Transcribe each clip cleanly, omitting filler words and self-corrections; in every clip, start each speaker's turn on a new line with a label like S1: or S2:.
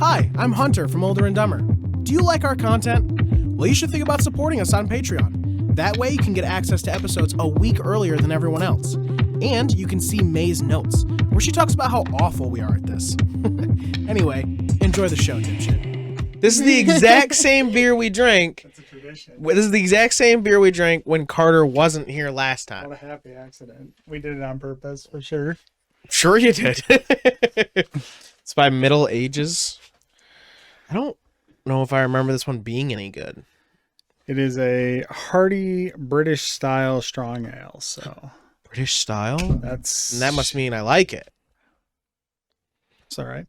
S1: Hi, I'm Hunter from OlderNDumber. Do you like our content? Well, you should think about supporting us on Patreon. That way you can get access to episodes a week earlier than everyone else. And you can see May's notes, where she talks about how awful we are at this. Anyway, enjoy the show, dipshit.
S2: This is the exact same beer we drank.
S3: That's a tradition.
S2: This is the exact same beer we drank when Carter wasn't here last time.
S3: What a happy accident. We did it on purpose, for sure.
S2: Sure you did. It's by Middle Ages. I don't know if I remember this one being any good.
S3: It is a hearty British-style strong ale, so...
S2: British style?
S3: That's...
S2: And that must mean I like it.
S3: It's all right.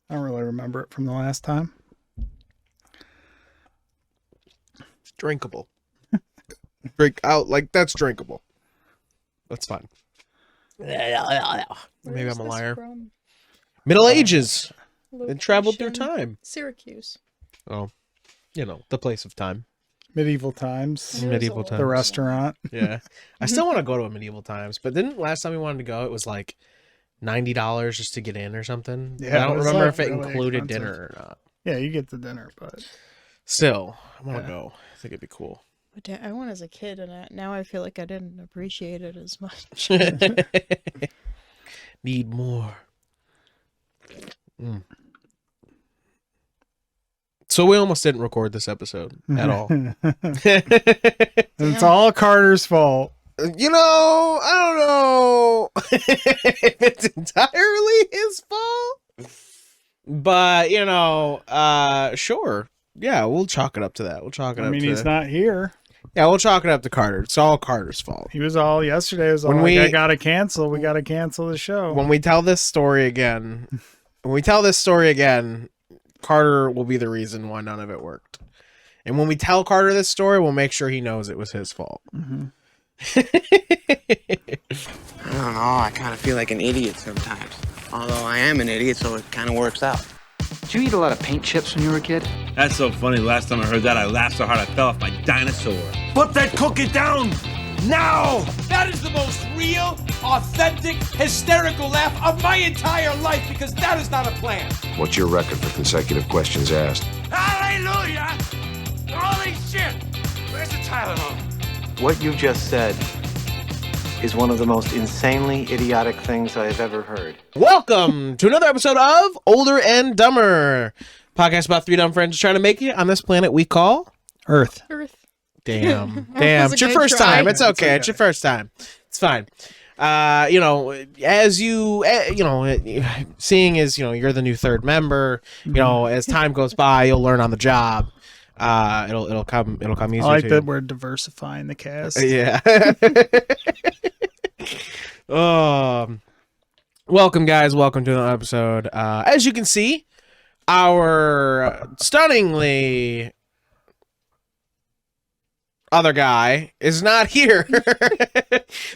S3: I don't really remember it from the last time.
S2: It's drinkable. Drink out like that's drinkable. That's fine. Maybe I'm a liar.
S4: From?
S2: Middle Ages. It traveled through
S4: Location.
S2: time.
S4: Syracuse.
S2: Oh, you know, the place of time.
S3: Medieval times.
S4: It was
S2: Medieval
S4: old.
S2: times.
S3: The restaurant.
S2: Yeah. I still want to go to a medieval times, but didn't last time we wanted to go, it was like $90 just to get in or something.
S3: Yeah,
S2: But I
S3: it
S2: don't
S3: was,
S2: remember
S3: like,
S2: if it
S3: really
S2: included
S3: expensive.
S2: dinner or not.
S3: Yeah, you get the dinner, but...
S2: Still, I want to
S3: Yeah.
S2: go. I think it'd be cool.
S4: I went as a kid, and now I feel like I didn't appreciate it as much.
S2: Need more. So we almost didn't record this episode at all.
S3: It's all Carter's fault.
S2: You know, I don't know if it's entirely his fault, but you know, sure. Yeah, we'll chalk it up to that. We'll chalk it up
S3: I mean,
S2: to
S3: he's not here.
S2: Yeah, we'll chalk it up to Carter. It's all Carter's fault.
S3: He was all yesterday. Was all
S2: When
S3: like,
S2: we-
S3: I gotta cancel. We gotta cancel the show.
S2: When we tell this story again, Carter will be the reason why none of it worked. And when we tell Carter this story, we'll make sure he knows it was his fault.
S3: Mhm.
S5: I don't know, I kind of feel like an idiot sometimes. Although I am an idiot, so it kind of works out.
S6: Did you eat a lot of paint chips when you were a kid?
S7: That's so funny. Last time I heard that, I laughed so hard I fell off my dinosaur. Put that cookie down now!
S8: That is the most real, authentic, hysterical laugh of my entire life because that is not a plan.
S9: What's your record for consecutive questions asked?
S8: Hallelujah! Holy shit! Where's the Tylenol?
S6: What you just said is one of the most insanely idiotic things I have ever heard.
S2: Welcome to another episode of Older and Dumber, podcast about three dumb friends trying to make it on this planet we call
S3: Earth.
S4: Earth.
S2: Damn.
S4: was a
S2: It's your
S4: good
S2: first
S4: try.
S2: time. It's
S3: It's
S2: okay.
S3: okay.
S2: It's your first time. It's fine. You know, as you know, seeing as, you know, you're the new third member, you know, as time goes by, you'll learn on the job. It'll come easier.
S3: I like
S2: to
S3: that
S2: you.
S3: we're diversifying the cast.
S2: Yeah. Welcome, guys. Welcome to another episode. As you can see, our stunningly other guy is not here.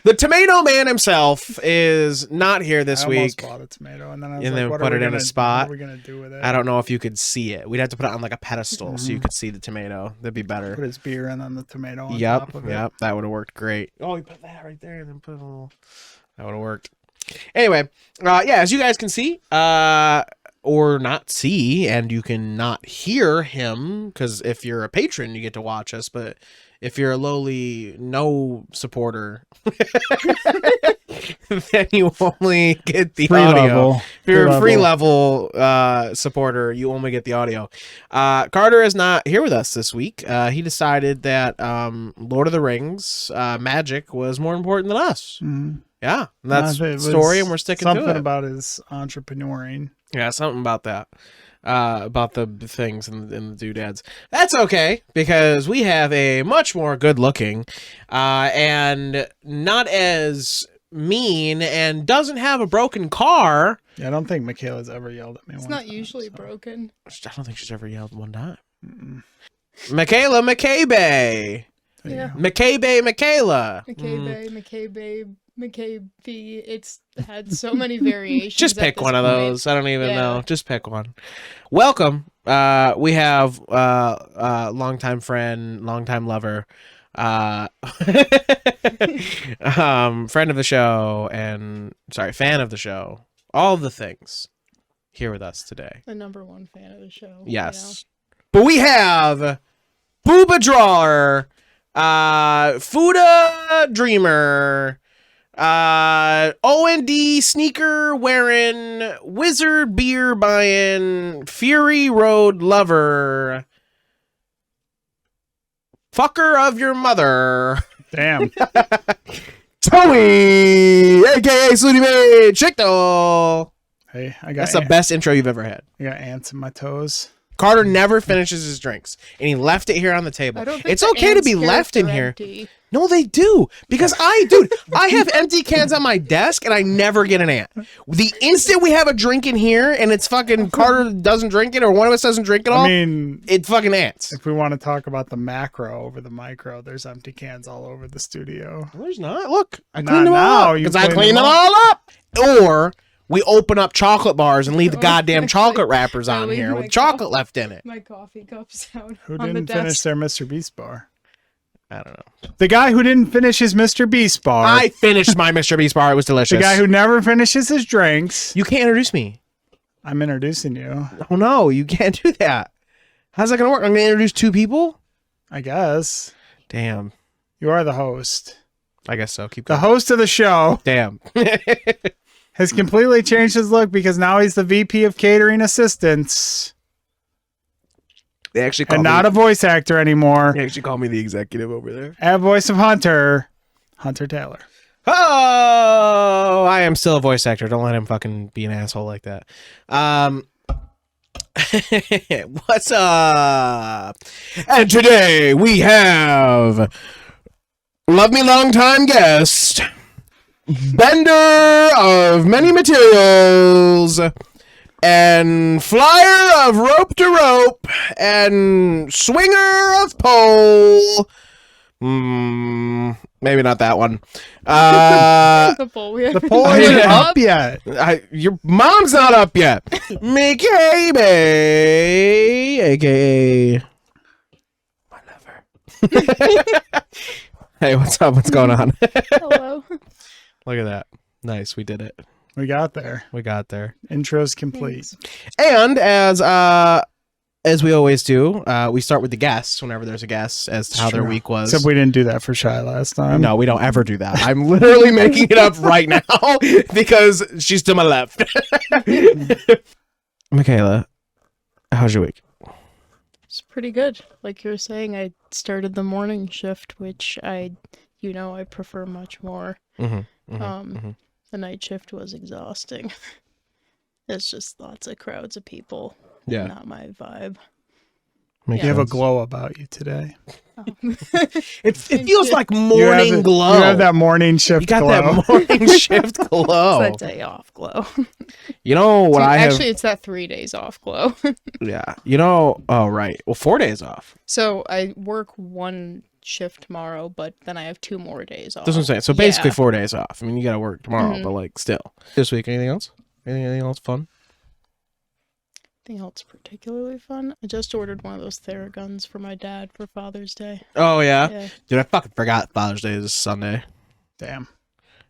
S2: The Tomato Man himself is not here this
S3: I almost
S2: week.
S3: bought a tomato, and then I was
S2: And
S3: like,
S2: then
S3: what
S2: put
S3: are we
S2: it in a
S3: gonna-
S2: spot.
S3: What are we gonna do with it?
S2: I don't know if you could see it. We'd have to put it on like a pedestal so you
S3: Mhm.
S2: could see the tomato. That'd be better.
S3: Put his beer and then the tomato on
S2: Yep,
S3: top of it.
S2: yep, that would have worked great. Oh, you put that right there, and then put a little. That would have worked. Anyway, yeah, as you guys can see, or not see, and you can not hear him, because if you're a patron, you get to watch us, but if you're a lowly no supporter, then you only get the
S3: Free
S2: audio.
S3: level.
S2: If you're a free
S3: level.
S2: level supporter, you only get the audio. Carter is not here with us this week. He decided that Lord of the Rings magic was more important than us.
S3: Mhm.
S2: Yeah, and that's
S3: It
S2: the
S3: was
S2: story, and we're sticking to
S3: something
S2: it.
S3: about his entrepreneuring.
S2: Yeah, something about that. About the things and the doodads. That's okay, because we have a much more good-looking and not as mean and doesn't have a broken car.
S3: Yeah, I don't think Mikayla's ever yelled at me.
S4: It's
S3: one
S4: not
S3: time,
S4: usually
S3: so.
S4: broken.
S2: I don't think she's ever yelled one time.
S3: Mm-mm.
S2: Mikayla, Mikaybe.
S3: There you
S4: Yeah.
S3: go.
S2: Mikayla.
S4: McCabe, it's had so many variations.
S2: Just
S4: at
S2: pick
S4: this
S2: one of
S4: point.
S2: those. I don't even
S4: Yeah.
S2: know. Just pick one. Welcome. We have longtime friend, longtime lover, friend of the show, and fan of the show. All the things. here with us today.
S4: The #1 fan of the show.
S2: Yes. But we have Booba Drawer, Fuda Dreamer, OND sneaker wearing, wizard beer buying, Fury Road lover, fucker of your mother.
S3: Damn.
S2: Toey, aka Snooty Made Schichtel.
S3: Hey,
S2: That's the best intro you've ever had.
S3: I got ants in my toes.
S2: Carter never finishes his drinks, and he left it here on the table.
S4: I don't think
S2: It's
S4: the
S2: okay to
S4: ants
S2: be
S4: care if
S2: left in
S4: they're
S2: here.
S4: empty.
S2: No, they do. Because I have empty cans on my desk, and I never get an ant. The instant we have a drink in here, and it's fucking Carter doesn't drink it, or one of us doesn't drink it all,
S3: I mean,
S2: it fucking ants.
S3: if we want to talk about the macro over the micro, there's empty cans all over the studio.
S2: No, there's not. Look, I
S3: Not
S2: cleaned them all
S3: now,
S2: up.
S3: you
S2: Because I
S3: cleaned
S2: cleaned
S3: them
S2: them all up. Or we open up chocolate bars and leave the goddamn chocolate wrappers
S4: I
S2: on
S4: leave
S2: here
S4: my
S2: with chocolate left in it.
S4: My coffee cups out
S3: Who
S4: on the
S3: didn't finish
S4: desk.
S3: their Mr. Beast bar?
S2: I don't know.
S3: The guy who didn't finish his Mr. Beast bar.
S2: I finished my Mr. Beast bar. It was delicious.
S3: The guy who never finishes his drinks.
S2: You can't introduce me.
S3: I'm introducing you.
S2: Oh no, you can't do that. How's that gonna work? I'm gonna introduce two people?
S3: I guess.
S2: Damn.
S3: You are the host.
S2: I guess so. Keep
S3: The
S2: going.
S3: host of the show
S2: Damn.
S3: has completely changed his look because now he's the VP of Catering Assistance
S2: They actually call
S3: and
S2: me,
S3: not a voice actor anymore.
S2: they actually call me the executive over there.
S3: At voice of Hunter Taylor.
S2: Oh, I am still a voice actor. Don't let him fucking be an asshole like that. What's up? And today we have love me long time guest, bender of many materials, and flyer of rope to rope, and swinger of pole. Maybe not that one.
S4: The poll.
S3: The poll isn't up yet.
S2: Your mom's not up yet. Mikayla, aka my lover. Hey, what's up? What's going on?
S4: Hello.
S2: Look at that. Nice, we did it.
S3: We got there.
S2: We got there.
S3: Intro's complete.
S2: And as we always do, we start with the guests whenever there's a guest as to how their
S3: True.
S2: week was.
S3: Except we didn't do that for Shy last time.
S2: No, we don't ever do that. I'm literally making it up right now because she's to my left. Mikayla, how's your week?
S4: It's pretty good. Like you were saying, I started the morning shift, which I prefer much more. The night shift was exhausting. It's just lots of crowds of people.
S2: Yeah.
S4: Not my vibe.
S3: You have a glow about you today.
S2: It feels like
S3: You
S2: morning
S3: have
S2: glow.
S3: You have that morning shift
S2: You got
S3: glow.
S2: that morning shift glow.
S4: It's that day off glow.
S2: You know what I have?
S4: Actually, it's that 3 days off glow.
S2: Yeah. You know. Oh, right. Well, 4 days off.
S4: So I work one shift tomorrow, but then I have 2 more days off.
S2: That's what I'm saying. So basically
S4: Yeah.
S2: 4 days off. I mean, you got to work tomorrow, but like still. This week, anything else? Anything else fun?
S4: Anything else particularly fun? I just ordered one of those Theraguns for my dad for Father's Day.
S2: Oh, yeah?
S4: Yeah.
S2: Dude, I fucking forgot Father's Day is Sunday.
S3: Damn.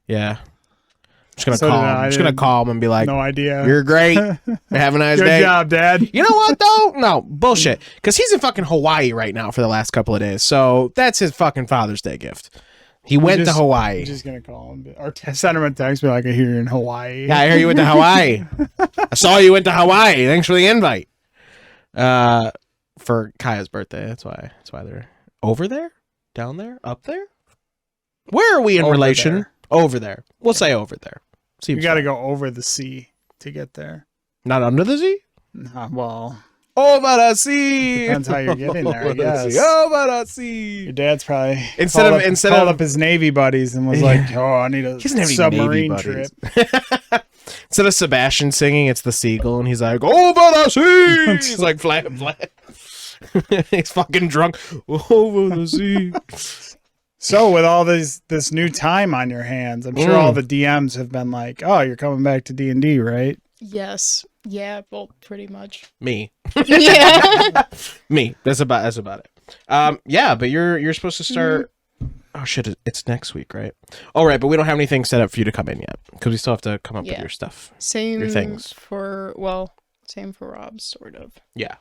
S2: Yeah. I'm just going to
S3: So
S2: call
S3: did
S2: him.
S3: I.
S2: I'm just going to call him and be like,
S3: No idea.
S2: you're great. Have a nice
S3: Good
S2: day.
S3: job, Dad.
S2: You know what, though? No, bullshit. Because he's in fucking Hawaii right now for the last couple of days. So that's his fucking Father's Day gift. He went to Hawaii.
S3: I'm just going to call him. Or send him a text, be like, I hear you're in Hawaii.
S2: Yeah, I hear you went to Hawaii. I saw you went to Hawaii. Thanks for the invite. For Kaya's birthday. That's why they're over there, down there, up there. Where are we in
S3: Over
S2: relation?
S3: there.
S2: Over there. We'll say over there.
S3: You
S2: Seems
S3: got to
S2: fine.
S3: go over the sea to get there.
S2: Not under the sea.
S3: Well,
S2: Over the sea.
S3: depends how you're getting there, I
S2: Over the
S3: guess.
S2: sea. Over the sea.
S3: Your dad's probably
S2: Instead
S3: called
S2: of
S3: up his Navy buddies and was like, "Oh, I need a
S2: He doesn't have any
S3: submarine
S2: Navy
S3: trip."
S2: buddies. Instead of Sebastian singing, it's the seagull, and he's like, "Over the sea." He's like, "Flat." He's fucking drunk. Over the sea.
S3: So with all this new time on your hands, I'm sure all the DMs have been like, "Oh, you're coming back to D&D, right?"
S4: Yes. Yeah, well, pretty much.
S2: Me.
S4: Yeah.
S2: Me. That's about it. Yeah, but you're supposed to start Oh shit! It's next week, right? Oh right, but we don't have anything set up for you to come in yet because we still have to come up with your stuff.
S4: Same
S2: your things.
S4: Same for Rob, sort of.
S2: Yeah,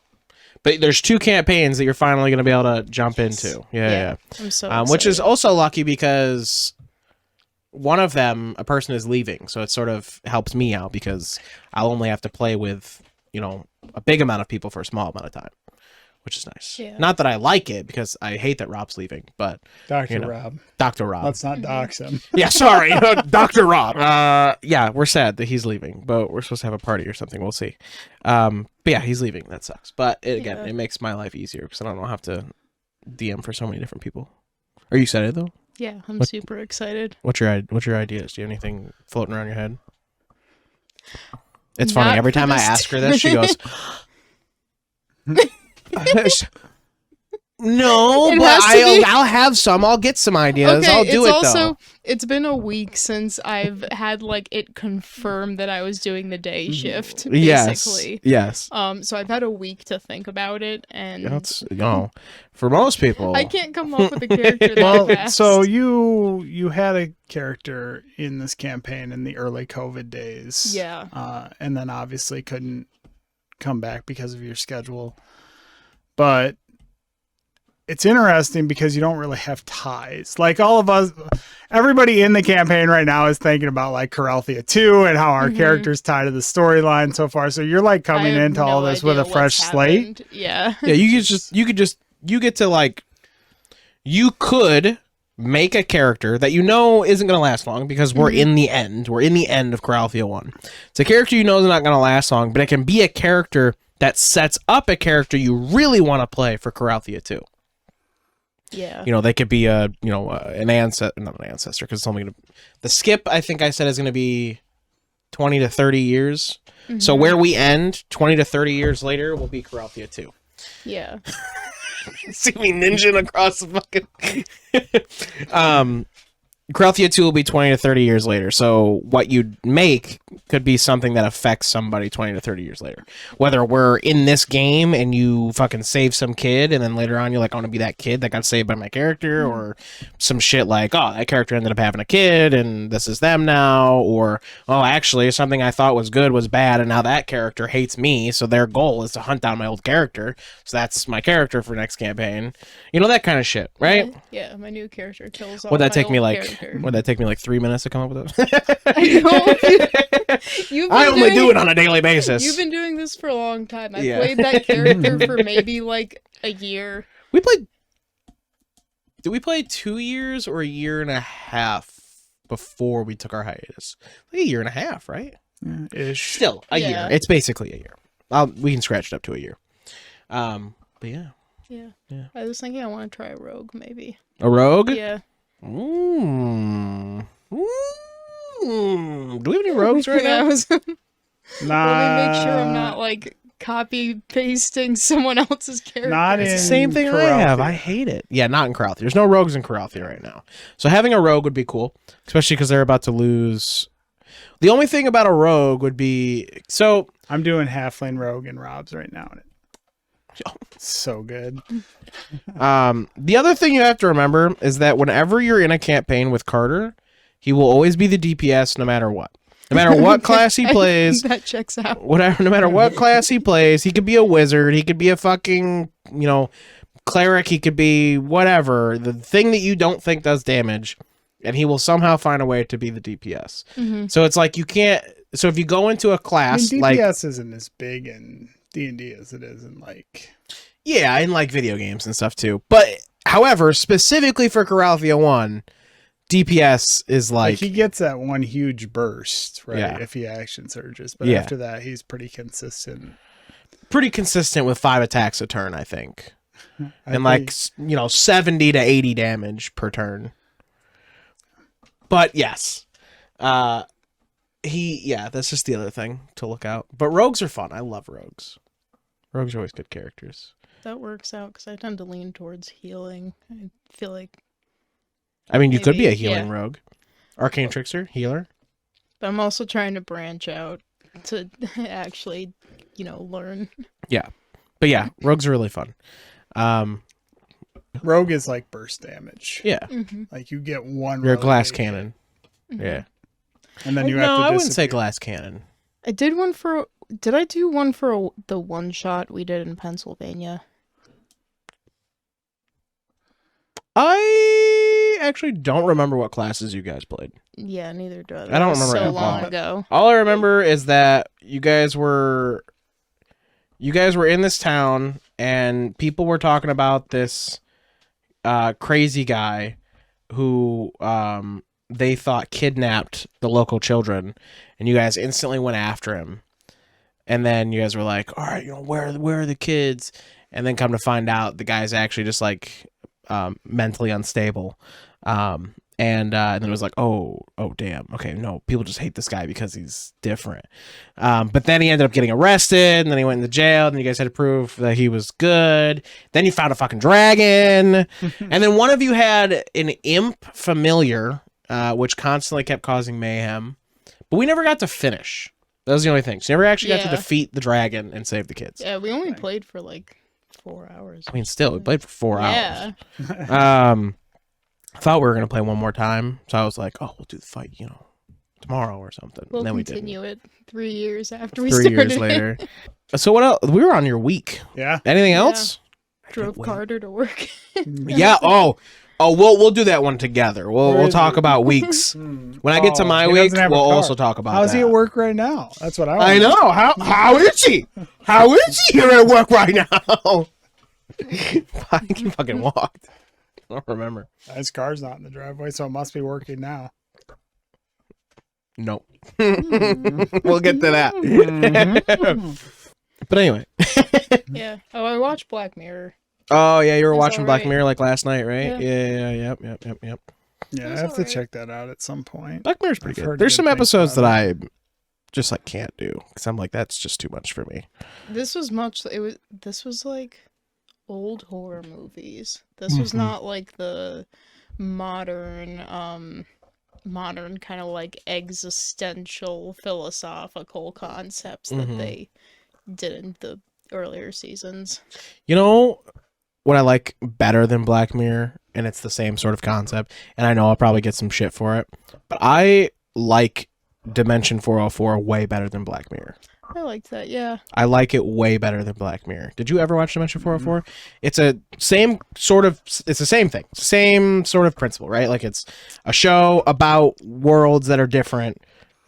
S2: but there's 2 campaigns that you're finally going to be able to jump into. Yeah.
S4: I'm so excited.
S2: Which is also lucky because one of them, a person is leaving, so it sort of helps me out because I'll only have to play with a big amount of people for a small amount of time. Which is nice.
S4: Yeah.
S2: Not that I like it because I hate that Rob's leaving, but
S3: Rob.
S2: Dr. Rob.
S3: Let's not dox him.
S2: Yeah, sorry, Dr. Rob. Yeah, we're sad that he's leaving, but we're supposed to have a party or something. We'll see. But yeah, he's leaving. That sucks. But it makes my life easier because I don't have to DM for so many different people. Are you excited though?
S4: Yeah, I'm super excited.
S2: What's your ideas? Do you have anything floating around your head? It's funny. Every time I ask her this, she goes. No, but I'll have some. I'll get some ideas.
S4: Okay,
S2: I'll do it though.
S4: It's been a week since I've had it confirmed that I was doing the day shift. Basically.
S2: Yes.
S4: So I've had a week to think about it, and
S2: that's for most people.
S4: I can't come up with a character that fast.
S3: So you had a character in this campaign in the early COVID days.
S4: Yeah.
S3: And then obviously couldn't come back because of your schedule. But it's interesting because you don't really have ties. Like all of us, everybody in the campaign right now is thinking about Coralthia 2 and how our characters tie to the storyline so far. So you're coming into all this with a fresh slate.
S4: Yeah.
S2: Yeah, you could make a character that isn't going to last long because we're in the end. We're in the end of Coralthia 1. It's a character is not going to last long, but it can be a character that sets up a character you really want to play for Coralthia 2.
S4: Yeah.
S2: They could be not an ancestor because it's only going to the skip I think I said is going to be 20 to 30 years. So where we end 20 to 30 years later will be Coralthia 2.
S4: Yeah.
S2: See me ninjing across the fucking Coralthia 2 will be 20 to 30 years later. So what you'd make could be something that affects somebody 20 to 30 years later. Whether we're in this game and you fucking save some kid and then later on you're I want to be that kid that got saved by my character, or some shit that character ended up having a kid and this is them now, or actually something I thought was good was bad and now that character hates me, so their goal is to hunt down my old character. So that's my character for next campaign. That kind of shit, right?
S4: Yeah, my new character kills all
S2: Would that
S4: my
S2: take me
S4: old character.
S2: Would that take me 3 minutes to come up with it?
S4: I
S2: only do it on a daily basis.
S4: You've been doing this for a long time. I played that character for maybe a year.
S2: Did we play 2 years or a year and a half before we took our hiatus? A year and a half, right?
S3: Ish.
S2: Still a year. It's basically a year. We can scratch it up to a year. But yeah.
S4: Yeah. I was thinking I want to try a rogue, maybe.
S2: A rogue?
S4: Yeah.
S2: Do we have any rogues right now?
S3: Nah.
S4: Let me make sure I'm not copy pasting someone else's character.
S3: Not
S2: It's the same thing I have. I hate it. Yeah, not in Coralthia. There's no rogues in Coralthia right now. So having a rogue would be cool, especially because they're about to lose. The only thing about a rogue would be
S3: I'm doing halfling rogue and Rob's right now. So good.
S2: The other thing you have to remember is that whenever you're in a campaign with Carter, he will always be the DPS no matter what. No matter what class he plays.
S4: That checks out.
S2: Whatever, no matter what class he plays, he could be a wizard, he could be a fucking, cleric, he could be whatever. The thing that you don't think does damage, and he will somehow find a way to be the DPS.
S4: Mm-hmm.
S2: So it's you can't. So if you go into a class
S3: DPS isn't as big in D&D as it is in
S2: yeah, in video games and stuff too. But however, specifically for Coralthia 1, DPS is
S3: he gets that one huge burst, right? Yeah. If he action surges, but after that he's pretty consistent. Pretty consistent
S2: with 5 attacks a turn, I think. And 70 to 80 damage per turn. But yes. That's just the other thing to look out. But rogues are fun. I love rogues. Rogues are always good characters.
S4: That works out because I tend to lean towards healing. I feel like.
S2: You could be a healing rogue. Arcane Trickster, healer.
S4: But I'm also trying to branch out to actually, learn.
S2: Yeah. But yeah, rogues are really fun.
S3: Rogue is like burst damage.
S2: Yeah.
S3: Like you get one.
S2: You're a glass
S3: rogue
S2: cannon. Yeah.
S3: and then you have
S2: No,
S3: to.
S2: I wouldn't say
S3: disappear.
S2: glass cannon.
S4: I did one for. Did I do one for the one shot we did in Pennsylvania?
S2: I actually don't remember what classes you guys played.
S4: Yeah, neither do I.
S2: I don't
S4: That was
S2: remember
S4: so
S2: at
S4: long
S2: all.
S4: ago.
S2: All I remember is that you guys were in this town and people were talking about this crazy guy who they thought kidnapped the local children, and you guys instantly went after him. And then you guys were like, all right, where are the kids? And then come to find out the guy's actually just like mentally unstable. And then it was like, oh, damn. Okay, no, people just hate this guy because he's different. But then he ended up getting arrested, and then he went into jail, and you guys had to prove that he was good. Then you found a fucking dragon. And then one of you had an imp familiar, which constantly kept causing mayhem. But we never got to finish. That was the only thing. So you never actually got to defeat the dragon and save the kids.
S4: Yeah, we only played for like 4 hours.
S2: I mean, still, we played for 4 hours.
S4: Yeah.
S2: I thought we were going to play one more time. So I was like, oh, we'll do the fight, tomorrow or something.
S4: We'll
S2: and then
S4: continue it 3 years after we
S2: 3
S4: started.
S2: years later. So what else? We were on your week.
S3: Yeah.
S2: Anything else?
S4: Drove Carter to work.
S2: Yeah. Oh, we'll do that one together. We'll talk about weeks. When I get to my
S3: he
S2: week,
S3: doesn't have a
S2: we'll
S3: car.
S2: how's about
S3: How's
S2: that.
S3: he at work right now? That's what
S2: I know. How is he? How is he here at work right now? He fucking walked. I don't remember.
S3: His car's not in the driveway, so it must be working now.
S2: Nope. We'll get to that. But anyway.
S4: Yeah. Oh, I watched Black Mirror.
S2: Oh yeah, you were
S4: That's
S2: watching Black
S4: alright.
S2: Mirror like last night, right?
S4: Yeah.
S2: Yep.
S3: Yeah, I
S4: That's
S3: have to
S4: alright.
S3: check that out at some point.
S2: Black Mirror's pretty
S3: I've
S2: good.
S3: heard
S2: There's
S3: good
S2: some
S3: things
S2: episodes that
S3: about
S2: I just like can't do because I'm like that's just too much for me.
S4: This was This was like old horror movies. This was not like the modern kind of like existential philosophical concepts that they did in the earlier seasons.
S2: You know what I like better than Black Mirror, and it's the same sort of concept, and I know I'll probably get some shit for it, but I like Dimension 404 way better than Black Mirror.
S4: I liked that, yeah.
S2: I like it way better than Black Mirror. Did you ever watch Dimension 404? It's the same thing. It's the same sort of principle, right? Like it's a show about worlds that are different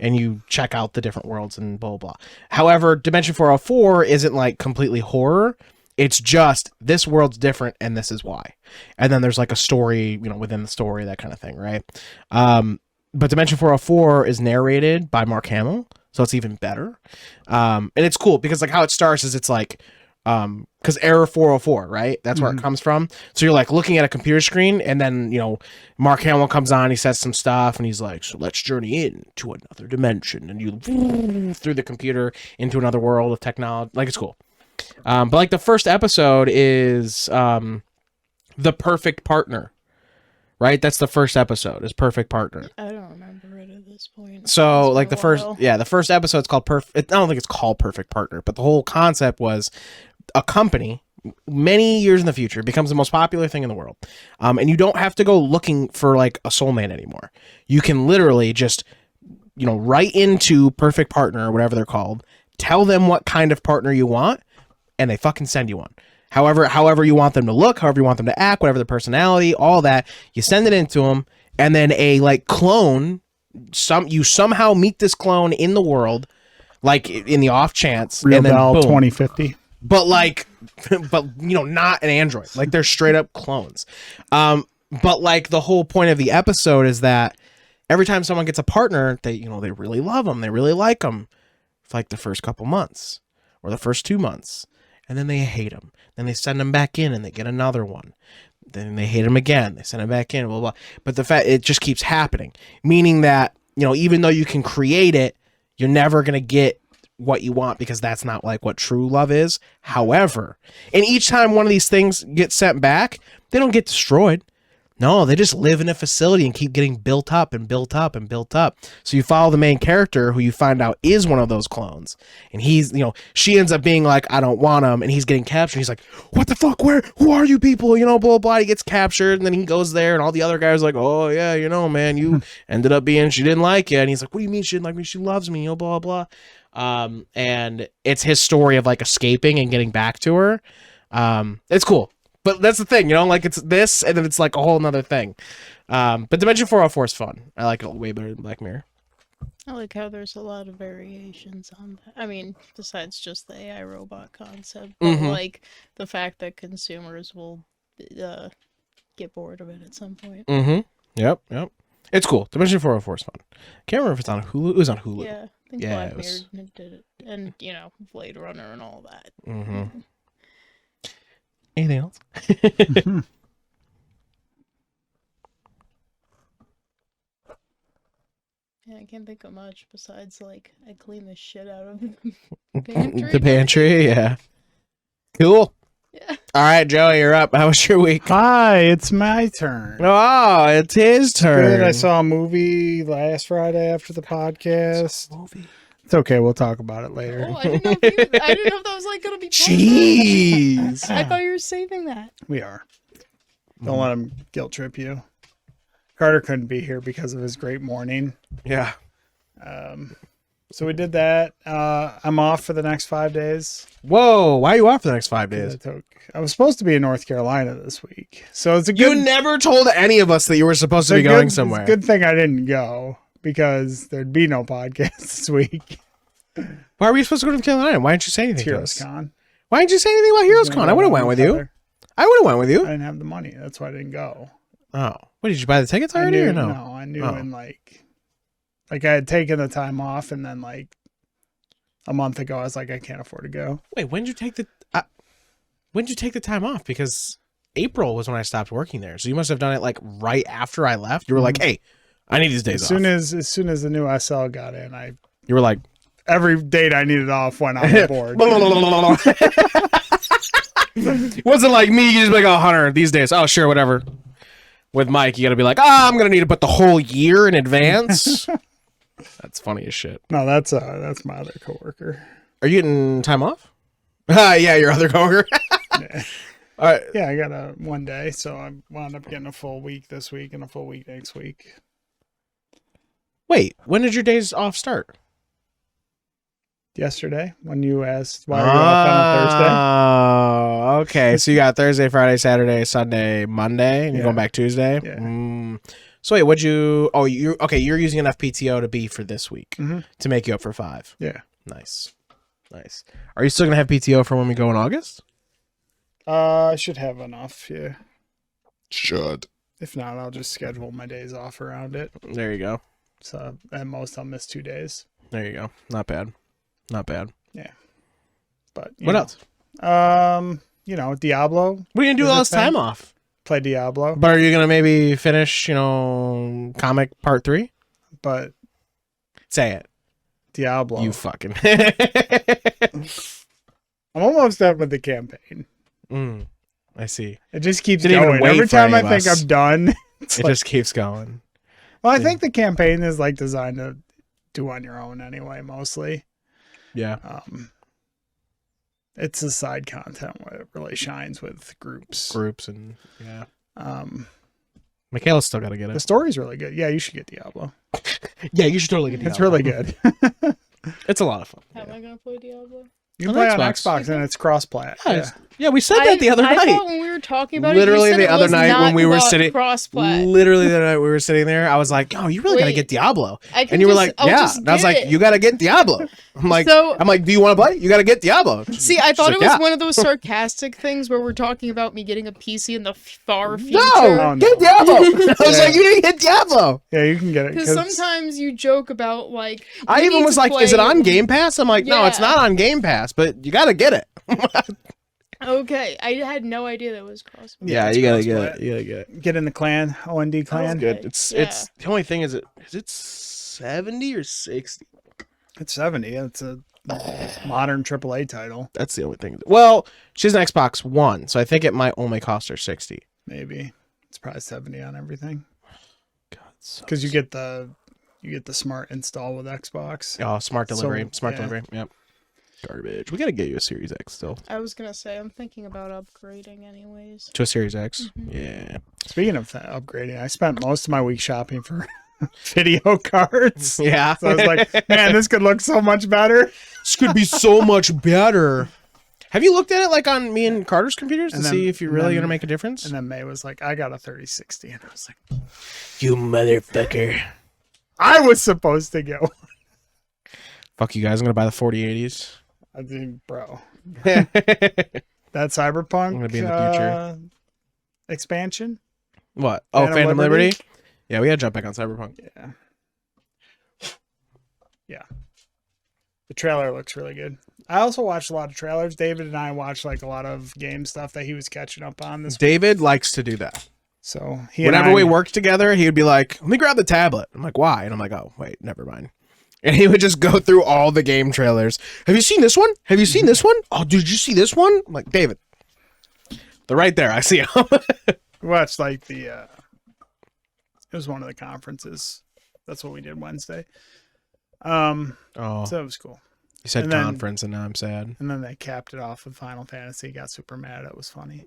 S2: and you check out the different worlds and blah, blah, blah. However, Dimension 404 isn't like completely horror. It's just this world's different and this is why. And then there's like a story, within the story, that kind of thing, right? But Dimension 404 is narrated by Mark Hamill, so it's even better. And it's cool because like how it starts is it's like because error 404, right? That's where it comes from. So you're like looking at a computer screen and then, Mark Hamill comes on, he says some stuff and he's like, so let's journey into another dimension. And you through the computer into another world of technology. Like it's cool. But like the first episode is The Perfect Partner. Right? That's the first episode is Perfect Partner.
S4: I don't remember it at this point.
S2: So
S4: It's
S2: like
S4: been
S2: the
S4: a while.
S2: first episode's called I don't think it's called Perfect Partner, but the whole concept was a company many years in the future becomes the most popular thing in the world. And you don't have to go looking for like a soulmate anymore. You can literally just, write into Perfect Partner or whatever they're called, tell them what kind of partner you want, and they fucking send you one. However you want them to look, however you want them to act, whatever their personality, all that, you send it into them, and then a like clone, you somehow meet this clone in the world, like in the off chance,
S3: Real
S2: and then
S3: Bell
S2: boom.
S3: 2050.
S2: But like, not an android. Like they're straight up clones. But like the whole point of the episode is that every time someone gets a partner, they really love them, they really like them for like the first couple months or the first 2 months. And then they hate him. Then they send him back in and they get another one. Then they hate him again. They send him back in, blah, blah. But the fact, it just keeps happening. Meaning that, even though you can create it, you're never going to get what you want because that's not like what true love is. However, and each time one of these things gets sent back, they don't get destroyed. No, they just live in a facility and keep getting built up and built up and built up. So you follow the main character who you find out is one of those clones. And he's, she ends up being like, I don't want him. And he's getting captured. He's like, what the fuck? Who are you people? Blah, blah, blah. He gets captured and then he goes there and all the other guys are like, oh yeah, man, you ended up being, she didn't like you. And he's like, what do you mean she didn't like me? She loves me, blah, blah. And it's his story of like escaping and getting back to her. It's cool. But that's the thing, like it's this, and then it's like a whole nother thing. But Dimension 404 is fun. I like it way better than Black Mirror.
S4: I like how there's a lot of variations on that. I mean, besides just the AI robot concept, but like the fact that consumers will get bored of it at some point.
S2: Yep. It's cool. Dimension 404 is fun. Can't remember if it's on Hulu. It was on Hulu.
S4: Yeah, I think Black Mirror did it. And, Blade Runner and all that.
S2: Anything else?
S4: Yeah, I can't think of much besides, like, I clean the shit out of the pantry.
S2: The pantry, yeah. Cool.
S4: Yeah.
S2: All right, Joey, you're up. How was your week?
S3: Hi, it's my turn.
S2: Oh, it's his turn.
S3: Good. I saw a movie last Friday after the podcast. It's okay. We'll talk about it later.
S4: Oh, I didn't know if that was like gonna be.
S2: Jeez.
S4: I thought you were saving that.
S3: We are. Don't let him guilt trip you. Carter couldn't be here because of his great morning.
S2: Yeah.
S3: So we did that. I'm off for the next 5 days.
S2: Whoa, why are you off for the next 5 days?
S3: I was supposed to be in North Carolina this week. So it's a
S2: You
S3: good.
S2: never told any of us that you were supposed to be going somewhere.
S3: It's a good thing I didn't go because there'd be no podcast this week.
S2: Why were you supposed to go to North Carolina? Why didn't you say anything to us?
S3: HeroesCon.
S2: Why didn't you say anything about HeroesCon? I would have went with you. I would have went with you.
S3: I didn't have the money. That's why I didn't go.
S2: Oh. What, did you buy the tickets already or no?
S3: No, I knew in like I had taken the time off and then like a month ago I was like, I can't afford to go.
S2: Wait, when did you take the time off? Because April was when I stopped working there. So you must have done it like right after I left. You were like, hey, I need these days off.
S3: As soon as the new SL got in,
S2: you were like,
S3: every date I needed off went on the board.
S2: It wasn't like me, you just be like, oh, Hunter, these days. Oh, sure, whatever. With Mike, you got to be like, I'm going to need to put the whole year in advance. That's funny as shit.
S3: No, that's my other coworker.
S2: Are you getting time off? Yeah, your other coworker.
S3: Yeah.
S2: All right.
S3: Yeah, I got a 1 day, so I wound up getting a full week this week and a full week next week.
S2: Wait, when did your days off start?
S3: Yesterday, when you asked why are you off on a Thursday.
S2: Oh, okay. So you got Thursday, Friday, Saturday, Sunday, Monday, and you're going back Tuesday?
S3: Yeah.
S2: So wait, you're using enough PTO to be for this week to make you up for 5.
S3: Yeah.
S2: Nice. Are you still going to have PTO for when we go in August?
S3: I should have enough, yeah.
S9: Should.
S3: If not, I'll just schedule my days off around it.
S2: There you go.
S3: So at most I'll miss 2 days.
S2: There you go. Not bad.
S3: Yeah. But
S2: what else?
S3: Diablo.
S2: What are you gonna do all this time off?
S3: Play Diablo.
S2: But are you gonna maybe finish, comic part 3?
S3: But
S2: say it.
S3: Diablo.
S2: You fucking.
S3: I'm almost done with the campaign.
S2: I see.
S3: It just keeps
S2: Didn't
S3: going.
S2: even wait
S3: Every
S2: for
S3: time
S2: any
S3: I
S2: of
S3: think
S2: us.
S3: I'm done,
S2: It just keeps going.
S3: Well, I think the campaign is like designed to do on your own anyway, mostly.
S2: Yeah.
S3: It's the side content where it really shines with groups
S2: and yeah.
S3: Mikayla's
S2: still got to get it.
S3: The story's really good. Yeah, you should get Diablo.
S2: Yeah, you should totally get Diablo.
S3: It's really good.
S2: It's a lot of fun.
S4: How am I gonna play Diablo?
S3: You can play on Xbox and it's cross-plat.
S2: Yeah, we said that the other night.
S4: I thought when we were talking about
S2: literally
S4: it, you said
S2: the other night when we were sitting,
S4: cross-plat.
S2: literally the night we were sitting there, I was like, "Oh, you really gotta get Diablo," and you were like,
S4: I'll
S2: "Yeah,"
S4: just
S2: and I was
S4: get
S2: like,
S4: it.
S2: "You gotta get Diablo." I'm like, "Do you want to play? You gotta get Diablo."
S4: See, I thought
S2: like,
S4: it was
S2: "Yeah."
S4: one of those sarcastic things where we're talking about me getting a PC in the far future.
S2: No, get Diablo. I was like, "You didn't get Diablo."
S3: Yeah, you can get it.
S4: Because sometimes you joke about like.
S2: I
S4: you
S2: even
S4: need
S2: was
S4: to
S2: like, "Is it
S4: play-
S2: on Game Pass?" I'm like, "No, it's
S4: Yeah.
S2: not on Game Pass, but you gotta get it."
S4: Okay, I had no idea that was cross-plat.
S2: Yeah, you gotta get it. You gotta get it.
S3: Get in the clan, OND clan.
S2: Good. It's the only thing is it 70 or 60?
S3: It's 70. It's a modern AAA title.
S2: That's the only thing. Well, she's an Xbox One, so I think it might only cost her 60.
S3: Maybe. It's probably 70 on everything.
S2: God,
S3: Because you get the smart install with Xbox.
S2: Oh, smart delivery.
S3: So,
S2: Delivery. Yep. Garbage. We gotta get you a Series X still.
S4: I was gonna say I'm thinking about upgrading anyways.
S2: To a Series X. Yeah.
S3: Speaking of upgrading, I spent most of my week shopping for video cards.
S2: Yeah.
S3: So I was like, man, this could look so much better.
S2: This could be so much better. Have you looked at it like on me and Carter's computers to see if you're really gonna make a difference?
S3: And then May was like, I got a 3060, and I was like,
S2: you motherfucker.
S3: I was supposed to go.
S2: Fuck you guys, I'm gonna buy the 4080s.
S3: I think, bro. That Cyberpunk
S2: gonna be in the future.
S3: Expansion.
S2: What? Oh, Phantom Liberty? Yeah, we gotta jump back on Cyberpunk.
S3: Yeah. The trailer looks really good. I also watched a lot of trailers. David and I watched like a lot of game stuff that he was catching up on this week.
S2: David likes to do that.
S3: So
S2: whenever we worked together, he would be like, let me grab the tablet. I'm like, why? And I'm like, oh, wait, never mind. And he would just go through all the game trailers. Have you seen this one? Have you seen this one? Oh, did you see this one? I'm like, David, they're right there. I see them.
S3: We watched like it was one of the conferences. That's what we did Wednesday. So it was cool.
S2: You said
S3: And then-
S2: conference, and now I'm sad.
S3: And then they capped it off with Final Fantasy. Got super mad. It was funny.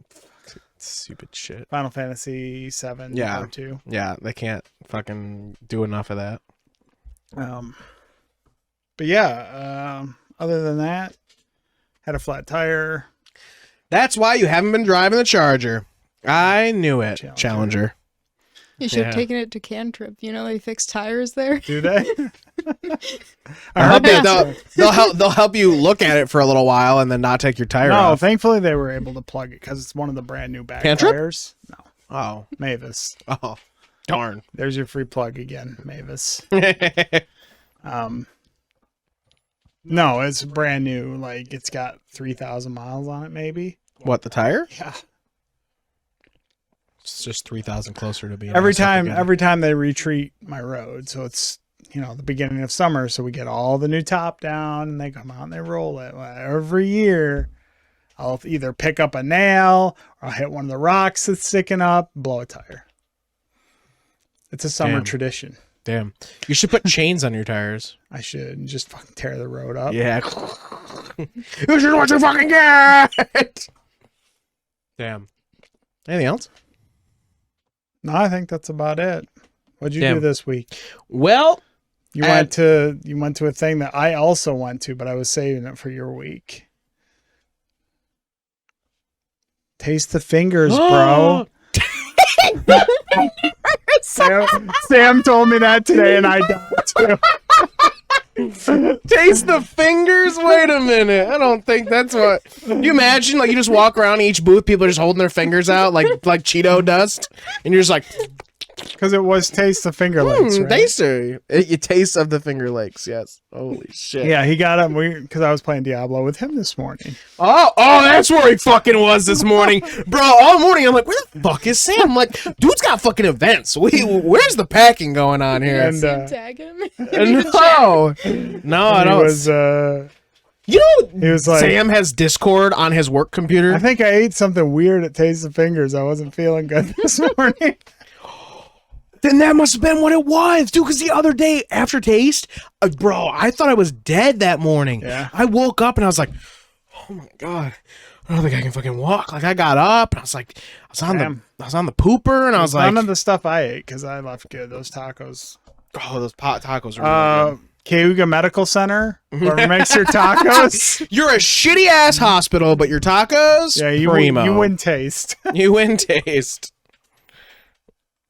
S2: Stupid shit.
S3: Final Fantasy 7
S2: Yeah.
S3: Part 2.
S2: Yeah, they can't fucking do enough of that.
S3: But yeah, other than that, had a flat tire.
S2: That's why you haven't been driving the Charger. I knew it. Challenger.
S4: You should have taken it to Cantrip. You know they fix tires there.
S3: Do they?
S2: They'll help you look at it for a little while and then not take your tire
S3: No,
S2: off.
S3: thankfully they were able to plug it because it's one of the brand new back
S2: Cantrip?
S3: tires. No,
S2: Oh.
S3: Mavis.
S2: Oh. Darn.
S3: There's your free plug again, Mavis. No, it's brand new. Like it's got 3,000 miles on it, maybe.
S2: What, the tire?
S3: Yeah.
S2: It's just 3,000 closer to being
S3: Every
S2: messed up
S3: time,
S2: again.
S3: every time they retreat my road, so it's the beginning of summer, so we get all the new top down, and they come out and they roll it. Well, every year, I'll either pick up a nail or I'll hit one of the rocks that's sticking up, blow a tire. It's a summer
S2: Damn.
S3: tradition.
S2: Damn. You should put chains on your tires.
S3: I should and just fucking tear the road up.
S2: Yeah. This is what you fucking get. Damn. Anything else?
S3: No, I think that's about it. What'd you
S2: Damn.
S3: do this week?
S2: Well,
S3: You went to a thing that I also went to, but I was saving it for your week. Taste the fingers, bro. Sam told me that today, and I died too.
S2: Taste the fingers? Wait a minute. I don't think that's what. You imagine, like, you just walk around each booth, people are just holding their fingers out like Cheeto dust, and you're just like,
S3: Because it was taste the Finger Lakes, right?
S2: taster. You taste of the Finger Lakes, yes. Holy shit.
S3: Yeah, he got him because I was playing Diablo with him this morning.
S2: Oh, that's where he fucking was this morning. Bro, all morning I'm like, where the fuck is Sam? I'm like, dude's got fucking events. Where's the packing going on here?
S3: And
S4: Tag him.
S2: No, I don't.
S3: Was,
S2: you know,
S3: he was like,
S2: Sam has Discord on his work computer.
S3: I think I ate something weird at Taste the Fingers. I wasn't feeling good this morning.
S2: Then that must have been what it was, dude. Because the other day after Taste, bro, I thought I was dead that morning.
S3: Yeah.
S2: I woke up and I was like, oh my God, I don't think I can fucking walk. Like, I got up and I was like, I was on the pooper and I was like,
S3: none of the stuff I ate because I left good. Those tacos.
S2: oh, those pot tacos are really good.
S3: Cayuga Medical Center, where makes your tacos.
S2: You're a shitty ass hospital, but your tacos,
S3: Yeah, you win taste.
S2: You win Taste.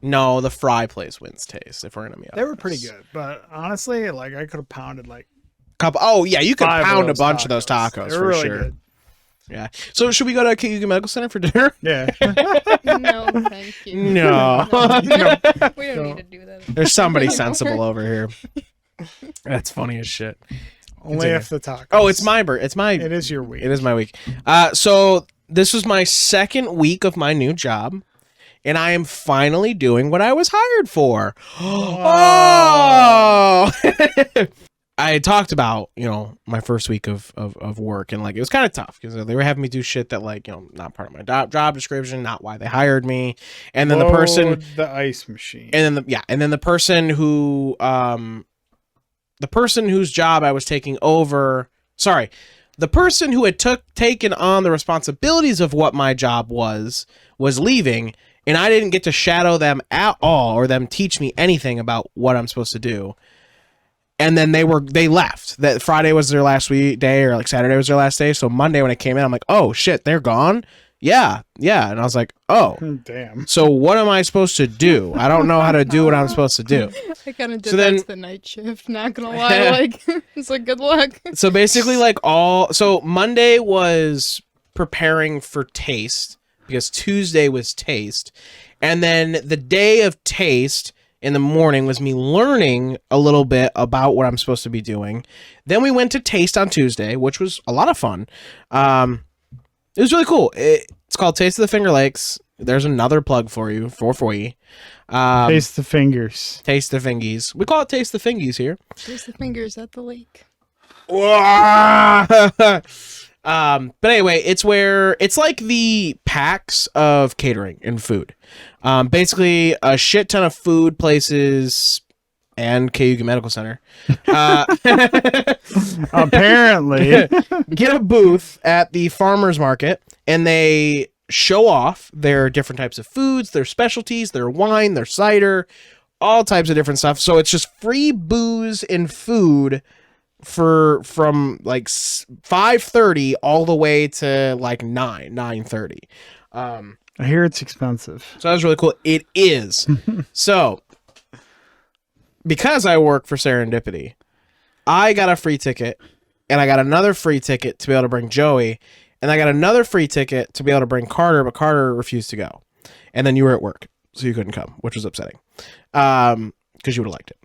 S2: No, the fry place wins Taste. If we're gonna be honest,
S3: They were pretty good, but honestly, like I could have pounded like
S2: couple. Oh yeah, you could
S3: 5 of
S2: pound a
S3: those
S2: bunch of those tacos
S3: They were
S2: for
S3: really
S2: sure.
S3: good.
S2: Yeah. So should we go to Cayuga Medical Center for dinner?
S3: Yeah.
S4: No, thank you.
S2: No.
S4: We don't need to do that.
S2: There's somebody sensible over here. That's funny as shit.
S3: Only if the tacos.
S2: Oh, it's my
S3: It is your week.
S2: It is my week. So this was my second week of my new job, and I am finally doing what I was hired for. Oh! I had talked about, my first week of work, and like it was kind of tough because they were having me do shit that like, not part of my job description, not why they hired me. And then
S3: the ice machine.
S2: And then the person who the person whose job I was taking over, the person who had taken on the responsibilities of what my job was leaving, and I didn't get to shadow them at all or them teach me anything about what I'm supposed to do. And then they left. That Friday was their last day, or like Saturday was their last day. So Monday when I came in, I'm like, oh shit, they're gone. Yeah. And I was like, oh,
S3: damn.
S2: So what am I supposed to do? I don't know how to do what I'm supposed to do.
S4: I kind of did that to the night shift. Not gonna lie, like it's like good luck.
S2: So basically, so Monday was preparing for taste because Tuesday was taste, and then the day of taste in the morning was me learning a little bit about what I'm supposed to be doing. Then we went to taste on Tuesday, which was a lot of fun. It was really cool. It's called Taste of the Finger Lakes. There's another plug for you.
S3: Taste the fingers.
S2: Taste the fingies. We call it Taste the Fingies here.
S4: Taste the fingers at the lake.
S2: But anyway, it's like the PAX of catering and food. Basically a shit ton of food places and Cayuga Medical Center.
S3: Apparently.
S2: Get a booth at the farmer's market, and they show off their different types of foods, their specialties, their wine, their cider, all types of different stuff. So it's just free booze and food from like 5:30 all the way to like 9:30.
S3: I hear it's expensive.
S2: So that was really cool. It is. So because I work for Serendipity, I got a free ticket, and I got another free ticket to be able to bring Joey, and I got another free ticket to be able to bring Carter, but Carter refused to go. And then you were at work, so you couldn't come, which was upsetting. Because you would have liked it.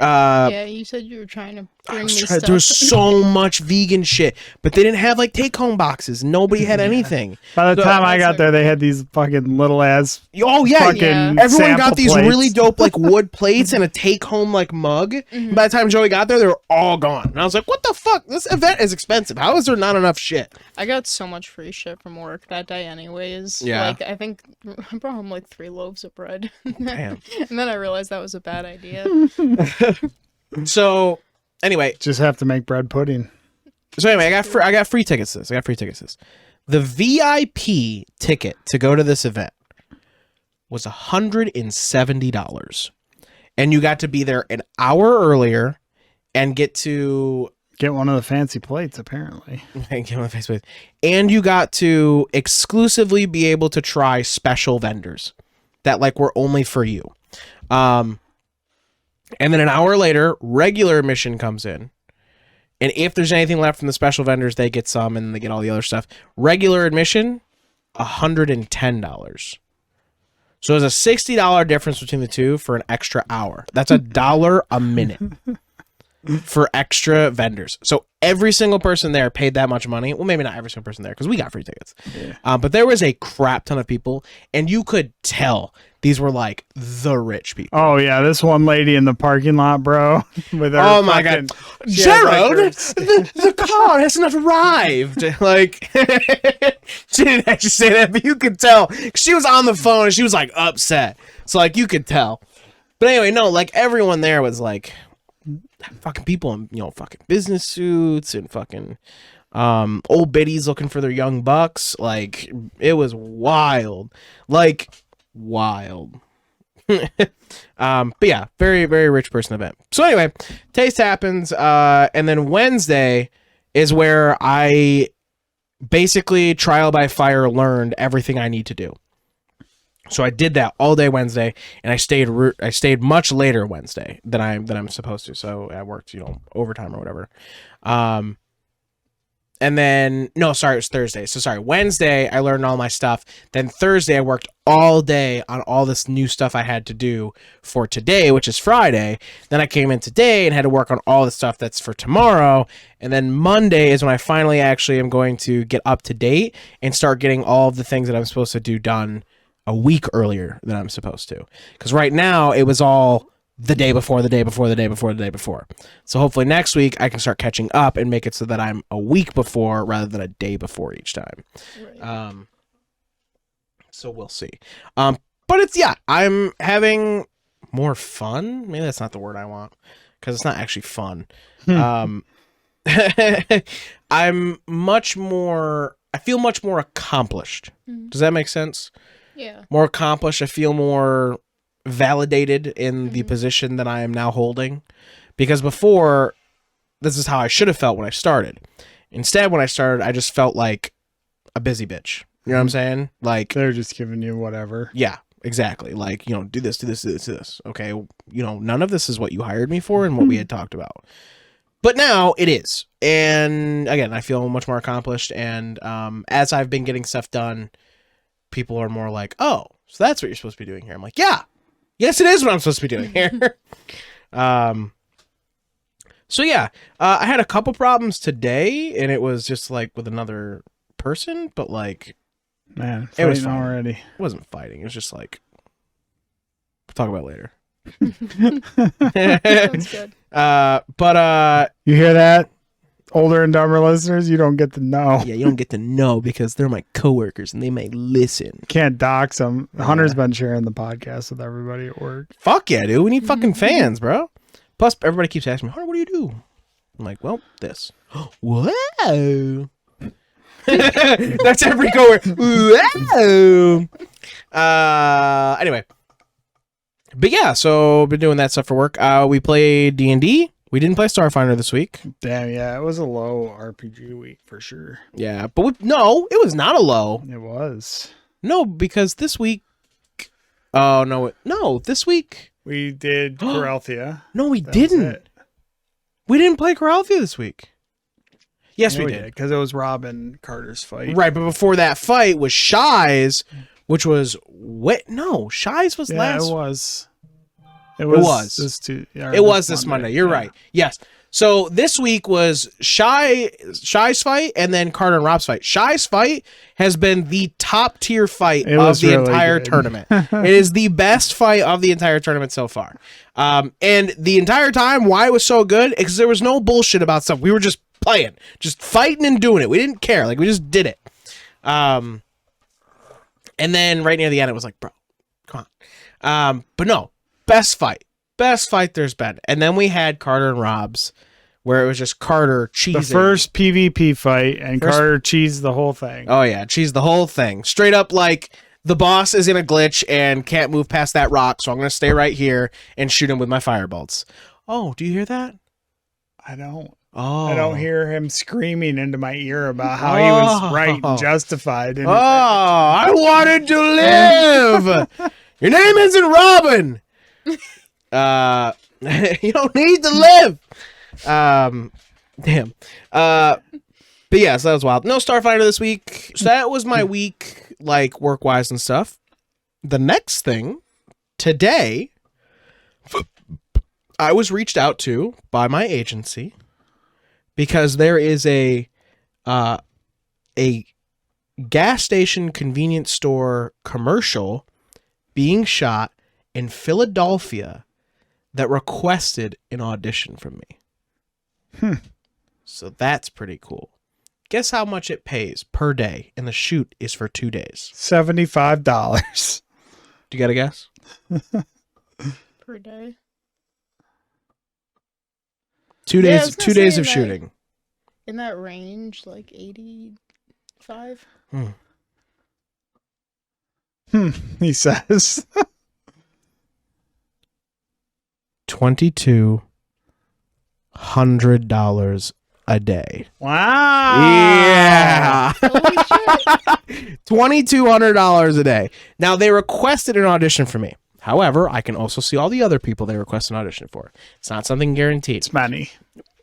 S4: Yeah, you said you were trying to bring me stuff.
S2: There was so much vegan shit, but they didn't have like take-home boxes. Nobody had anything.
S3: By the time I got there, they had these fucking little ass.
S2: Oh yeah, everyone got these
S3: plates.
S2: really dope like wood plates and a take-home like mug. And by the time Joey got there, they were all gone. And I was like, "What the fuck? This event is expensive. How is there not enough shit?"
S4: I got so much free shit from work that day, anyways.
S2: Yeah.
S4: Like I think I brought home like 3 loaves of bread.
S2: Damn.
S4: And then I realized that was a bad idea.
S2: So anyway,
S3: just have to make bread pudding.
S2: So anyway, I got free tickets to this. The VIP ticket to go to this event was $170, and you got to be there an hour earlier and get
S3: one of the fancy plates. Apparently,
S2: and you got to exclusively be able to try special vendors that like were only for you. And then an hour later, regular admission comes in. And if there's anything left from the special vendors, they get some, and they get all the other stuff. Regular admission, $110. So there's a $60 difference between the two for an extra hour. That's $1 a minute for extra vendors. So every single person there paid that much money. Well, maybe not every single person there, because we got free tickets. Yeah. But there was a crap ton of people, and you could tell these were like the rich people.
S3: Oh yeah, this one lady in the parking lot, bro. With her
S2: oh my god, Gerald, the car has not arrived. Like she didn't actually say that, but you could tell she was on the phone and she was like upset. So like you could tell. But anyway, no, like everyone there was like fucking people in fucking business suits and fucking old biddies looking for their young bucks. Like it was wild. Like wild. But yeah, very, very rich person event. So anyway, taste happens, and then Wednesday is where I basically trial by fire learned everything I need to do. So I did that all day Wednesday, and I stayed much later Wednesday than I'm supposed to. So I worked overtime or whatever. And then, no, sorry, it was Thursday. So sorry, Wednesday, I learned all my stuff. Then Thursday, I worked all day on all this new stuff I had to do for today, which is Friday. Then I came in today and had to work on all the stuff that's for tomorrow. And then Monday is when I finally actually am going to get up to date and start getting all of the things that I'm supposed to do done a week earlier than I'm supposed to. Because right now, it was all the day before, the day before, the day before, the day before. So hopefully next week I can start catching up and make it so that I'm a week before rather than a day before each time.
S4: Right.
S2: So we'll see. But it's, yeah, I'm having more fun. Maybe that's not the word I want because it's not actually fun. I'm much more, I feel much more accomplished. Does that make sense?
S4: Yeah.
S2: More accomplished. I feel more validated in the position that I am now holding. Because before, this is how I should have felt when I started. Instead, when I started, I just felt like a busy bitch. You know what I'm saying? Like,
S3: They're just giving you whatever.
S2: yeah, exactly. Like, you know, do this, do this, do this, do this. Okay, you know, none of this is what you hired me for and what we had talked about. But now it is. And again, I feel much more accomplished. And as I've been getting stuff done, people are more like, oh, so that's what you're supposed to be doing here. I'm like, yeah, yes, it is what I'm supposed to be doing here. So yeah, I had a couple problems today, and it was just like with another person, but like,
S3: Man,
S2: it was
S3: fighting
S2: fine.
S3: already.
S2: It wasn't fighting. It was just like, we'll talk about it later.
S4: Sounds good.
S2: But
S3: You hear that? Older and dumber listeners, you don't get to know.
S2: yeah, you don't get to know because they're my coworkers and they might listen.
S3: Can't dox them. Hunter's been sharing the podcast with everybody at work.
S2: Fuck yeah, dude. We need fucking fans, bro. Plus, everybody keeps asking me, Hunter, what do you do? I'm like, well, this. Whoa. That's every coworker. Whoa. Anyway. But yeah, so been doing that stuff for work. We played D&D. We didn't play Starfinder this week.
S3: Damn, yeah, it was a low RPG week for sure.
S2: Yeah, but no, it was not a low.
S3: It was.
S2: No, because this week. Oh no, this week.
S3: We did Coralthea.
S2: No, we didn't. We didn't play Coralthea this week. Yes, we did.
S3: Because it was Rob and Carter's fight.
S2: Right, but before that fight was Shy's, which was Shy's was last.
S3: It was.
S2: It was.
S3: This
S2: Monday. You're right. Yes. So this week was Shy's fight and then Carter and Rob's fight. Shy's fight has been the top tier fight of the entire tournament. It is the best fight of the entire tournament so far. And the entire time, why it was so good? Because there was no bullshit about stuff. We were just playing, just fighting and doing it. We didn't care. Like, we just did it. And then right near the end, it was like, bro, come on. But no, best fight there's been. And then we had Carter and Rob's, where it was just Carter cheesing.
S3: The first PvP fight, and Carter cheesed the whole thing.
S2: Oh yeah, cheesed the whole thing. Straight up, like, the boss is in a glitch and can't move past that rock, so I'm going to stay right here and shoot him with my firebolts. Oh, do you hear that?
S3: I don't.
S2: Oh.
S3: I don't hear him screaming into my ear about how he was right and justified.
S2: I wanted to live. Your name isn't Robin. You don't need to live. Damn. But yeah, so that was wild. No Starfighter this week. So that was my week, like, work-wise and stuff. The next thing, today, I was reached out to by my agency because there is a gas station convenience store commercial being shot in Philadelphia that requested an audition from me. So that's pretty cool. Guess how much it pays per day, and the shoot is for 2 days.
S3: $75.
S2: Do you got a guess?
S4: Per day.
S2: 2
S4: Yeah, I
S2: days.
S4: was gonna
S2: 2 days
S4: say
S2: of
S4: that-
S2: shooting.
S4: In that range, like 85.
S3: He says.
S2: $2,200 a day.
S3: Wow.
S2: Yeah.
S4: Holy shit.
S2: $2,200 a day. Now, they requested an audition for me. However, I can also see all the other people they request an audition for. It's not something guaranteed.
S3: It's many.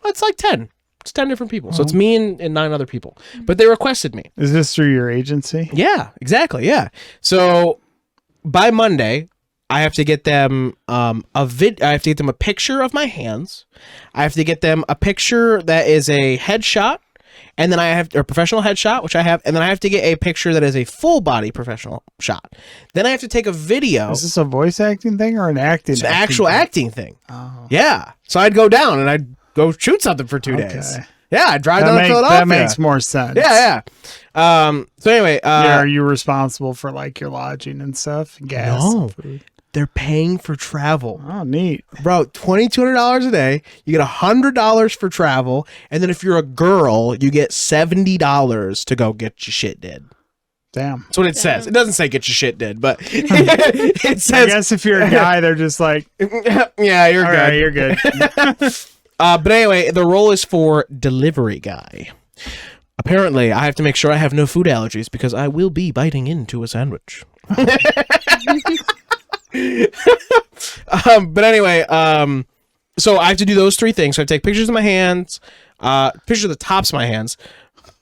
S2: It's like 10. It's 10 different people. So it's me and 9 other people. But they requested me.
S3: Is this through your agency?
S2: Yeah, exactly. Yeah. So by Monday, I have to get them I have to get them a picture of my hands. I have to get them a picture that is a headshot, and then I have a professional headshot, which I have, and then I have to get a picture that is a full body professional shot. Then I have to take a video.
S3: Is this a voice acting thing or an acting?
S2: It's an actual acting thing.
S3: Oh.
S2: Yeah. So I'd go down and I'd go shoot something for 2 days. Yeah, I'd drive down to Philadelphia.
S3: That makes more sense.
S2: Yeah. So anyway,
S3: are you responsible for like your lodging and stuff? Gas?
S2: No.
S3: And food?
S2: They're paying for travel.
S3: Oh, neat.
S2: Bro, $2,200 a day. You get $100 for travel. And then if you're a girl, you get $70 to go get your shit did.
S3: Damn.
S2: That's what it says. It doesn't say get your shit did, but it says.
S3: I guess if you're a guy, they're just like,
S2: yeah, you're
S3: all
S2: good.
S3: right, you're good.
S2: But anyway, the role is for delivery guy. Apparently, I have to make sure I have no food allergies because I will be biting into a sandwich. But anyway, so I have to do those 3 things. So I take pictures of my hands, pictures of the tops of my hands.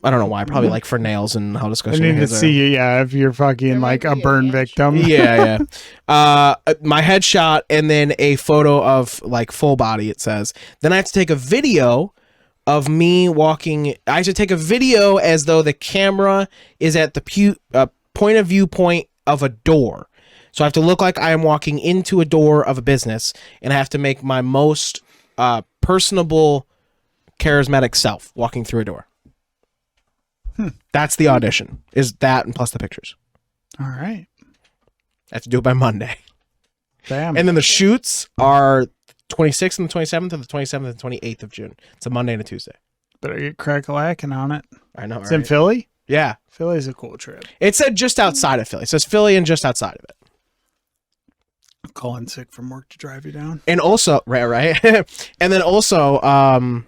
S2: I don't know why. Probably like for nails and how
S3: I
S2: disgusting.
S3: need to see you. Yeah, if you're fucking like a burn victim.
S2: Yeah. My headshot and then a photo of like full body. It says. Then I have to take a video of me walking. I have to take a video as though the camera is at the point of viewpoint of a door. So I have to look like I am walking into a door of a business, and I have to make my most personable, charismatic self walking through a door. That's the audition. Is that and plus the pictures.
S3: All right.
S2: I have to do it by Monday.
S3: Damn.
S2: And then the shoots are 26th and the 27th, and the 27th and 28th of June. It's a Monday and a Tuesday.
S3: Better get crack-a-lacking on it.
S2: I know,
S3: It's in Philly?
S2: Yeah.
S3: Philly's a cool trip.
S2: It said just outside of Philly. It says Philly and just outside of it.
S3: Calling sick from work to drive you down.
S2: And also, right. And then also,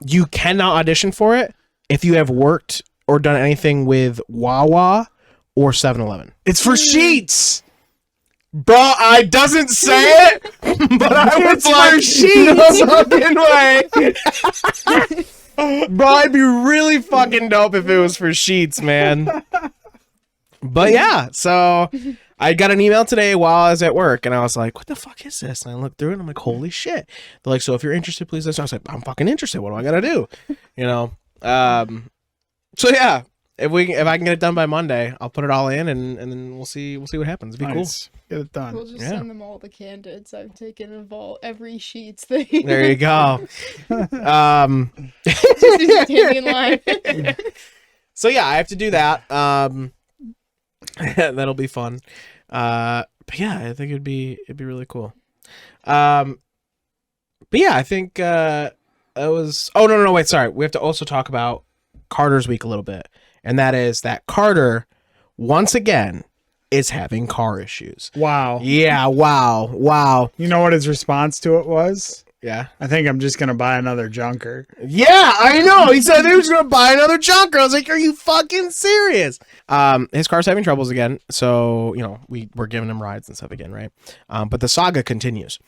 S2: you cannot audition for it if you have worked or done anything with Wawa or 7-Eleven.
S3: It's for sheets.
S2: Bro, I doesn't say it, but I was like, no fucking way. Bro, it'd be really fucking dope if it was for sheets, man. But yeah, so I got an email today while I was at work, and I was like, what the fuck is this? And I looked through it, and I'm like, holy shit. They're like, so if you're interested, please listen. I was like, I'm fucking interested. What do I gotta do? You know? So yeah, if I can get it done by Monday, I'll put it all in, and then we'll see what happens. It'd be cool.
S3: Get it done.
S4: We'll just send them all the candidates I've taken of all every sheets thing.
S2: There you go.
S4: Just standing in line.
S2: So yeah, I have to do that. That'll be fun. But yeah, I think it'd be really cool. But yeah, I think it was. Oh no, wait, sorry. We have to also talk about Carter's week a little bit, and that is that Carter once again is having car issues.
S3: Wow.
S2: Yeah. Wow.
S3: You know what his response to it was?
S2: Yeah.
S3: I think I'm just gonna buy another junker.
S2: Yeah, I know. He said he was gonna buy another junker. I was like, are you fucking serious? His car's having troubles again, so you know we're giving him rides and stuff again, right? But the saga continues.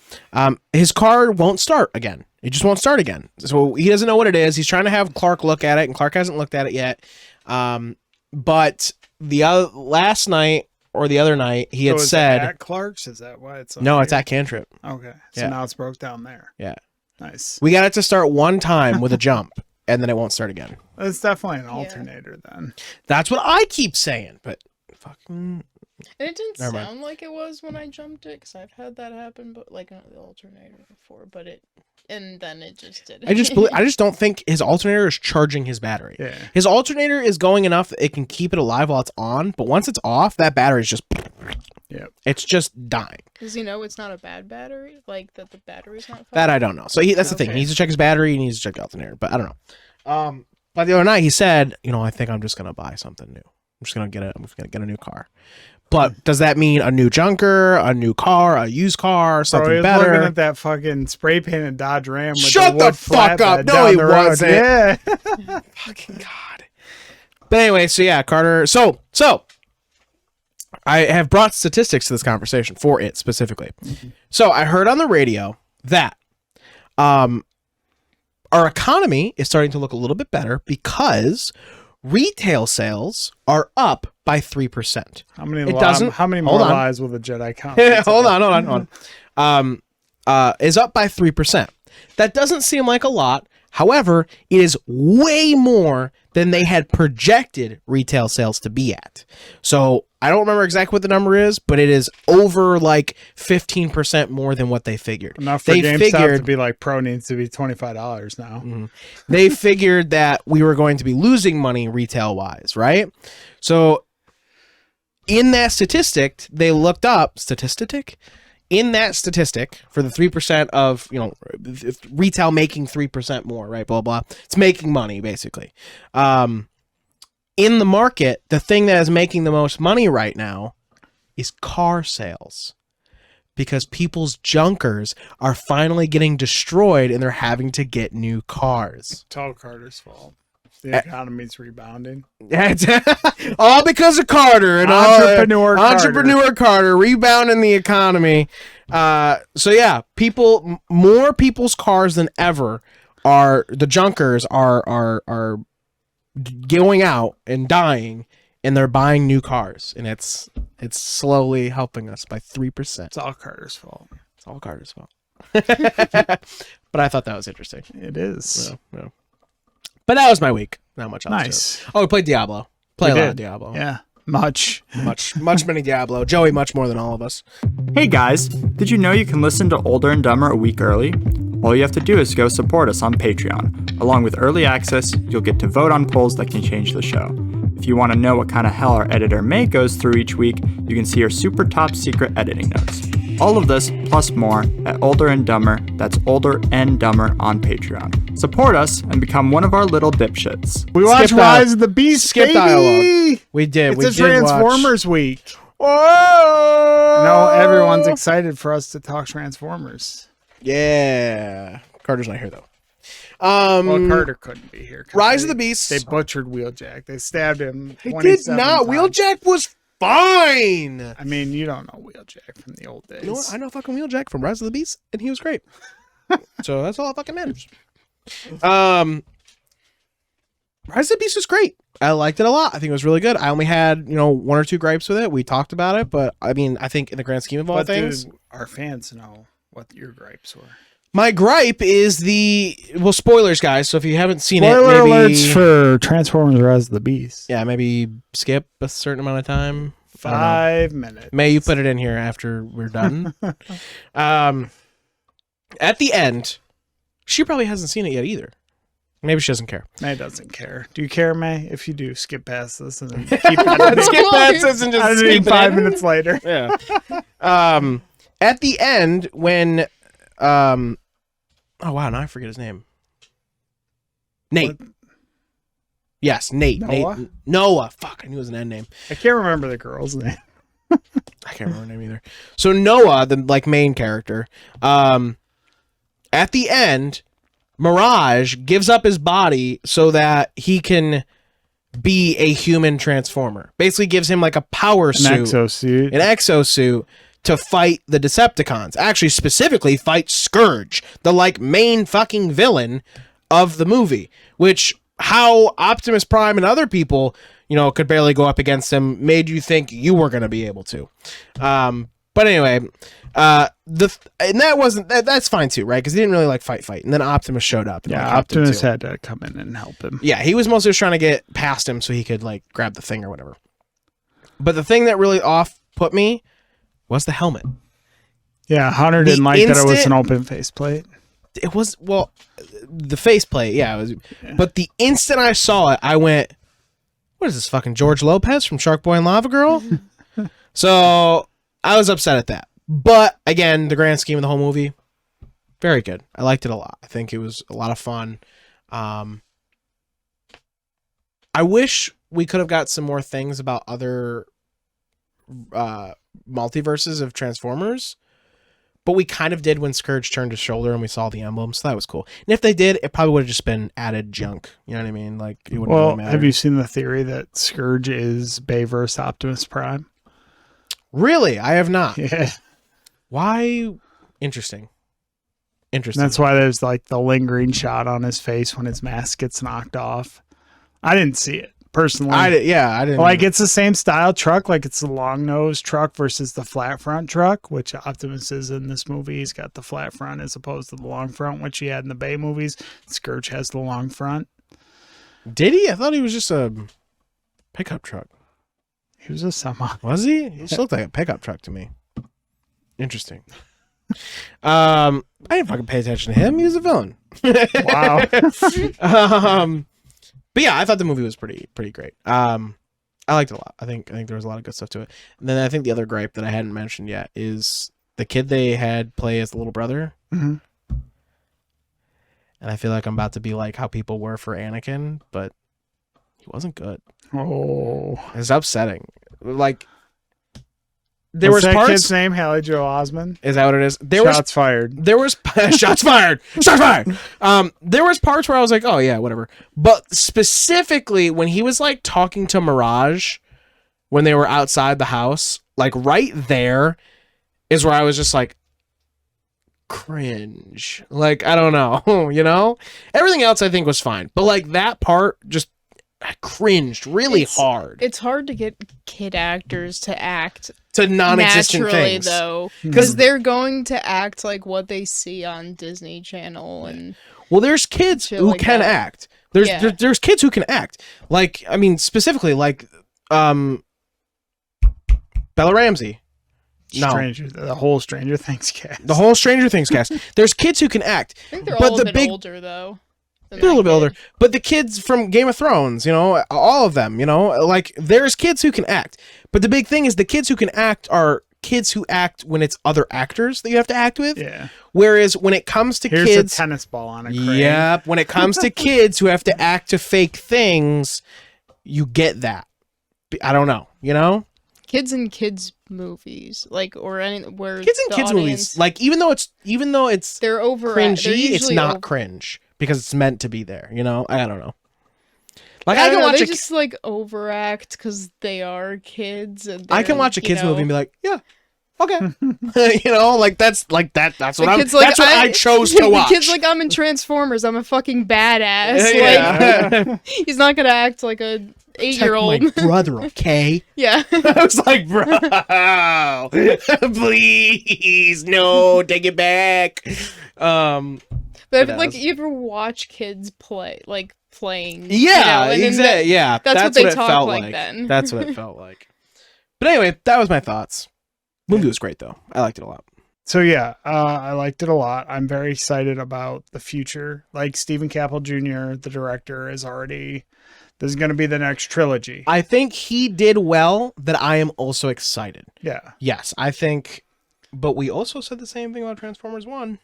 S2: His car won't start again. It just won't start again. So he doesn't know what it is. He's trying to have Clark look at it, and Clark hasn't looked at it yet. But last night or the other night, he had said
S3: at Clark's. Is that why it's
S2: no? It's at Cantrip.
S3: Okay, so
S2: Yeah.
S3: now it's broke down there.
S2: Yeah.
S3: Nice.
S2: We got it to start one time with a jump, and then it won't start again.
S3: It's definitely an alternator then.
S2: That's what I keep saying, but fucking.
S4: And it didn't
S2: Never mind.
S4: sound like it was when I jumped it, because I've had that happen, but like on the alternator before. But and then it just did.
S2: I just don't think his alternator is charging his battery.
S3: Yeah.
S2: His alternator is going enough that it can keep it alive while it's on, but once it's off, that battery's just.
S3: Yep.
S2: It's just dying.
S4: Does he know it's not a bad battery? Like that the battery's not.
S2: That I don't know. So that's the thing. He needs to check his battery. He needs to check the alternator, but I don't know. But the other night he said, I think I'm just gonna buy something new. I'm just gonna get a new car. But does that mean a new junker, a new car, a used car, something
S3: Bro, he was
S2: better?
S3: looking at that fucking spray painted Dodge Ram. With
S2: Shut the fuck up! No, he wasn't.
S3: Yeah.
S2: Fucking God. But anyway, so yeah, Carter. So I have brought statistics to this conversation for it specifically. Mm-hmm. So I heard on the radio that our economy is starting to look a little bit better because retail sales are up by 3%.
S3: How many more lives will the Jedi count?
S2: hold on. Is up by 3%. That doesn't seem like a lot. However, it is way more than they had projected retail sales to be at. So I don't remember exactly what the number is, but it is over like 15% more than what they figured.
S3: Enough for GameStop to be like, Pro needs to be $25 now.
S2: Mm-hmm. They figured that we were going to be losing money retail wise, right? So in that statistic, they looked up in that statistic for the 3% of, retail making 3% more, right? Blah, blah. It's making money basically. In the market, the thing that is making the most money right now is car sales, because people's junkers are finally getting destroyed and they're having to get new cars.
S3: It's all Carter's fault. The economy's rebounding.
S2: All because of Carter and
S3: Entrepreneur
S2: Carter rebounding the economy. So yeah, more people's cars than ever the junkers are going out and dying, and they're buying new cars, and it's slowly helping us by 3%.
S3: It's all Carter's fault.
S2: It's all Carter's fault. But I thought that was interesting.
S3: It is.
S2: Yeah. But that was my week. Not much else.
S3: Nice.
S2: Oh, we played Diablo. A lot of Diablo.
S3: Yeah. Much
S2: many Diablo. Joey much more than all of us.
S10: Hey guys, did you know you can listen to Older and Dumber a week early? All you have to do is go support us on Patreon. Along with early access, you'll get to vote on polls that can change the show. If you want to know what kind of hell our editor May goes through each week, you can see her super top secret editing notes. All of this, plus more, at Older and Dumber. That's Older and Dumber on Patreon. Support us and become one of our little dipshits.
S3: We watched Rise of the Beast,
S2: Skip
S3: baby!
S2: dialogue. We did.
S3: It's a Transformers week.
S2: Whoa!
S3: I know everyone's excited for us to talk Transformers.
S2: Yeah. Carter's not here, though.
S3: Well, Carter couldn't be here.
S2: Rise of the Beast.
S3: They butchered Wheeljack. They stabbed him.
S2: They did not.
S3: times.
S2: Wheeljack was fine.
S3: I mean, you don't know Wheeljack from the old days.
S2: You know what? I know fucking Wheeljack from Rise of the Beast, and he was great. So that's all that fucking matters. Rise of the Beast was great. I liked it a lot. I think it was really good. I only had, one or two gripes with it. We talked about it, but I mean, I think in the grand scheme of all things,
S3: our fans know what your gripes were.
S2: My gripe is spoilers, guys. So if you haven't seen
S3: Spoiler
S2: it, maybe
S3: alerts for Transformers: Rise of the Beast.
S2: Yeah, maybe skip a certain amount of time.
S3: 5 minutes.
S2: May you put it in here after we're done. At the end, she probably hasn't seen it yet either. Maybe she doesn't care.
S3: May doesn't care. Do you care, May? If you do, skip past this and then keep editing.
S2: Skip past this and just
S3: editing
S2: skip
S3: 5 minutes later.
S2: Yeah. At the end, when oh wow, now I forget his name. Nate.
S3: What?
S2: Yes, Nate.
S3: Noah?
S2: Nate. Noah. Fuck, I knew it was an name.
S3: I can't remember the girl's name.
S2: I can't remember her name either. So Noah, the main character, at the end, Mirage gives up his body so that he can be a human transformer. Basically gives him like a power suit.
S3: An
S2: exosuit to fight the Decepticons. Actually, specifically fight Scourge, the main fucking villain of the movie. Which, how Optimus Prime and other people, could barely go up against him, made you think you were going to be able to. But anyway, that's fine too, right? Because he didn't really fight. And then Optimus showed up. And,
S3: Optimus had to come in and help him.
S2: Yeah, he was mostly just trying to get past him so he could grab the thing or whatever. But the thing that really off-put me was the helmet.
S3: Yeah, Hunter didn't like that it was an open faceplate.
S2: It was, the faceplate, yeah. But the instant I saw it, I went, what is this, fucking George Lopez from Shark Boy and Lava Girl? So I was upset at that. But again, the grand scheme of the whole movie, very good. I liked it a lot. I think it was a lot of fun. I wish we could have got some more things about other multiverses of Transformers, but we kind of did when Scourge turned his shoulder and we saw the emblem, so that was cool. And if they did, it probably would have just been added junk. You know what I mean? It wouldn't really matter.
S3: Have you seen the theory that Scourge is Bayverse Optimus Prime?
S2: Really? I have not.
S3: Yeah.
S2: Why? Interesting.
S3: That's why there's the lingering shot on his face when his mask gets knocked off. I didn't see it, personally.
S2: I didn't
S3: like it's the same style truck, like it's the long nose truck versus the flat front truck, which Optimus is in this movie. He's got the flat front as opposed to the long front, which he had in the Bay movies. Scourge has the long front.
S2: Did he? I thought he was just a pickup truck.
S3: He was a semi.
S2: Was he? He just looked like a pickup truck to me. Interesting. I didn't fucking pay attention to him. He was a villain.
S3: Wow.
S2: But yeah, I thought the movie was pretty great. I liked it a lot. I think there was a lot of good stuff to it. And then I think the other gripe that I hadn't mentioned yet is the kid they had play as the little brother.
S3: Mm-hmm.
S2: And I feel like I'm about to be like how people were for Anakin, but he wasn't good.
S3: Oh,
S2: It's upsetting. Like there
S3: what's
S2: was
S3: that
S2: parts.
S3: kid's name? Hallie Joel Osment.
S2: Is that what it is?
S3: Shots fired.
S2: There was shots fired. Shots fired. There was parts where I was like, oh yeah, whatever. But specifically when he was like talking to Mirage when they were outside the house, like right there is where I was just like, cringe. Like I don't know, you know. Everything else I think was fine, but like that part just I cringed really hard.
S4: It's hard to get kid actors to act
S2: to non-existent
S4: naturally,
S2: things,
S4: though, because they're going to act like what they see on Disney Channel and.
S2: Well, there's kids who
S4: like
S2: can
S4: that.
S2: act. There's kids who can act. Like I mean, specifically like Bella Ramsey.
S3: The whole Stranger Things cast.
S2: The whole Stranger Things cast. There's kids who can act.
S4: I think they're all a bit older, though.
S2: They're a little bit older. But the kids from Game of Thrones, you know, all of them, you know, like there's kids who can act. But the big thing is the kids who can act are kids who act when it's other actors that you have to act with.
S3: Yeah.
S2: Whereas when it comes to
S3: Here's
S2: kids,
S3: a tennis ball on a crane.
S2: Yep. When it comes to kids who have to act to fake things, you get that. I don't know, you know?
S4: Kids in kids movies, like or any where
S2: Kids in
S4: the
S2: kids
S4: audience,
S2: movies, like even though it's
S4: they're over
S2: cringy, it's not cringe because it's meant to be there. You know, I don't know. Like
S4: I
S2: can
S4: don't know,
S2: watch
S4: they
S2: a
S4: just like overact because they are kids. And
S2: I can
S4: they're,
S2: watch a kids
S4: you know,
S2: movie and be like, yeah, okay, you know, like that's what
S4: the
S2: I'm.
S4: kid's like,
S2: That's what I chose to watch.
S4: The kid's like, I'm in Transformers. I'm a fucking badass.
S2: Yeah.
S4: Like he's not gonna act like a 8-year-old.
S2: My brother, okay?
S4: Yeah.
S2: I was like, bro, please, no, take it back.
S4: But like, you ever watch kids play, like playing?
S2: Yeah,
S4: you know,
S2: exactly. Yeah,
S4: that's what they
S2: it
S4: talk
S2: felt
S4: like then.
S2: That's what it felt like. But anyway, that was my thoughts. Movie was great though. I liked it a lot.
S3: So yeah, I liked it a lot. I'm very excited about the future. Like Stephen Caple Jr., the director, is already. This is going to be the next trilogy.
S2: I think he did well. That I am also excited.
S3: Yeah.
S2: Yes, I think. But we also said the same thing about Transformers 1.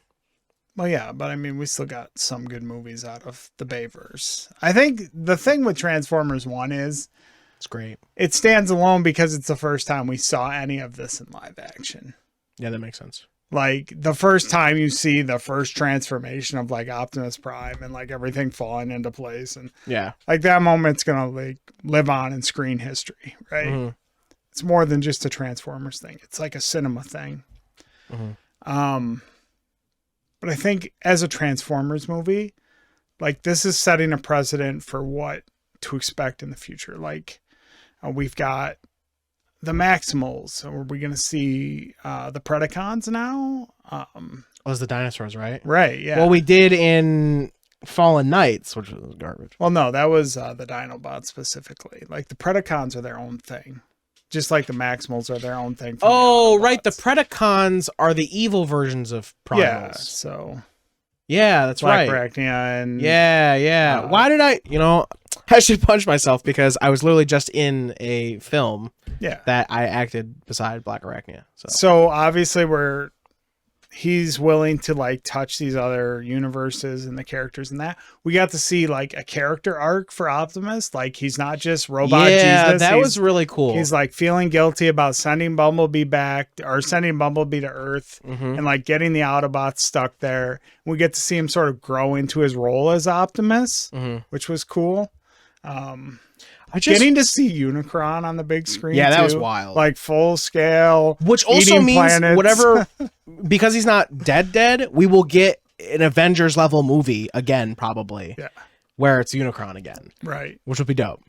S3: Well, yeah, but I mean, we still got some good movies out of the Bayverse. I think the thing with Transformers 1 is
S2: it's great.
S3: It stands alone because it's the first time we saw any of this in live action.
S2: Yeah, that makes sense.
S3: Like the first time you see the first transformation of like Optimus Prime and like everything falling into place, and
S2: yeah,
S3: like that moment's gonna like live on in screen history, right? Mm-hmm. It's more than just a Transformers thing. It's like a cinema thing. Mm-hmm. But I think as a Transformers movie, like this is setting a precedent for what to expect in the future. Like we've got the Maximals. Are we going to see the Predacons now?
S2: Was the dinosaurs, right?
S3: Right, yeah.
S2: Well, we did in Fallen Knights, which was garbage.
S3: Well, no, that was the Dinobots specifically. Like the Predacons are their own thing. Just like the Maximals are their own thing.
S2: Oh, right. The Predacons are the evil versions of Primals.
S3: Yeah, so...
S2: Yeah, that's right.
S3: Black-Arachnia and...
S2: Yeah. Why did I... You know, I should punch myself because I was literally just in a film that I acted beside Black-Arachnia.
S3: So obviously he's willing to like touch these other universes and the characters and that. We got to see like a character arc for Optimus. Like he's not just robot Jesus.
S2: Yeah, that was really cool.
S3: He's like feeling guilty about sending Bumblebee back or sending Bumblebee to Earth and like getting the Autobots stuck there. We get to see him sort of grow into his role as Optimus, which was cool. Getting to see Unicron on the big screen.
S2: Yeah, that
S3: too,
S2: was wild.
S3: Like full scale.
S2: Which also means
S3: planets.
S2: whatever, because he's not dead, we will get an Avengers level movie again, probably.
S3: Yeah.
S2: Where it's Unicron again.
S3: Right.
S2: Which would be dope.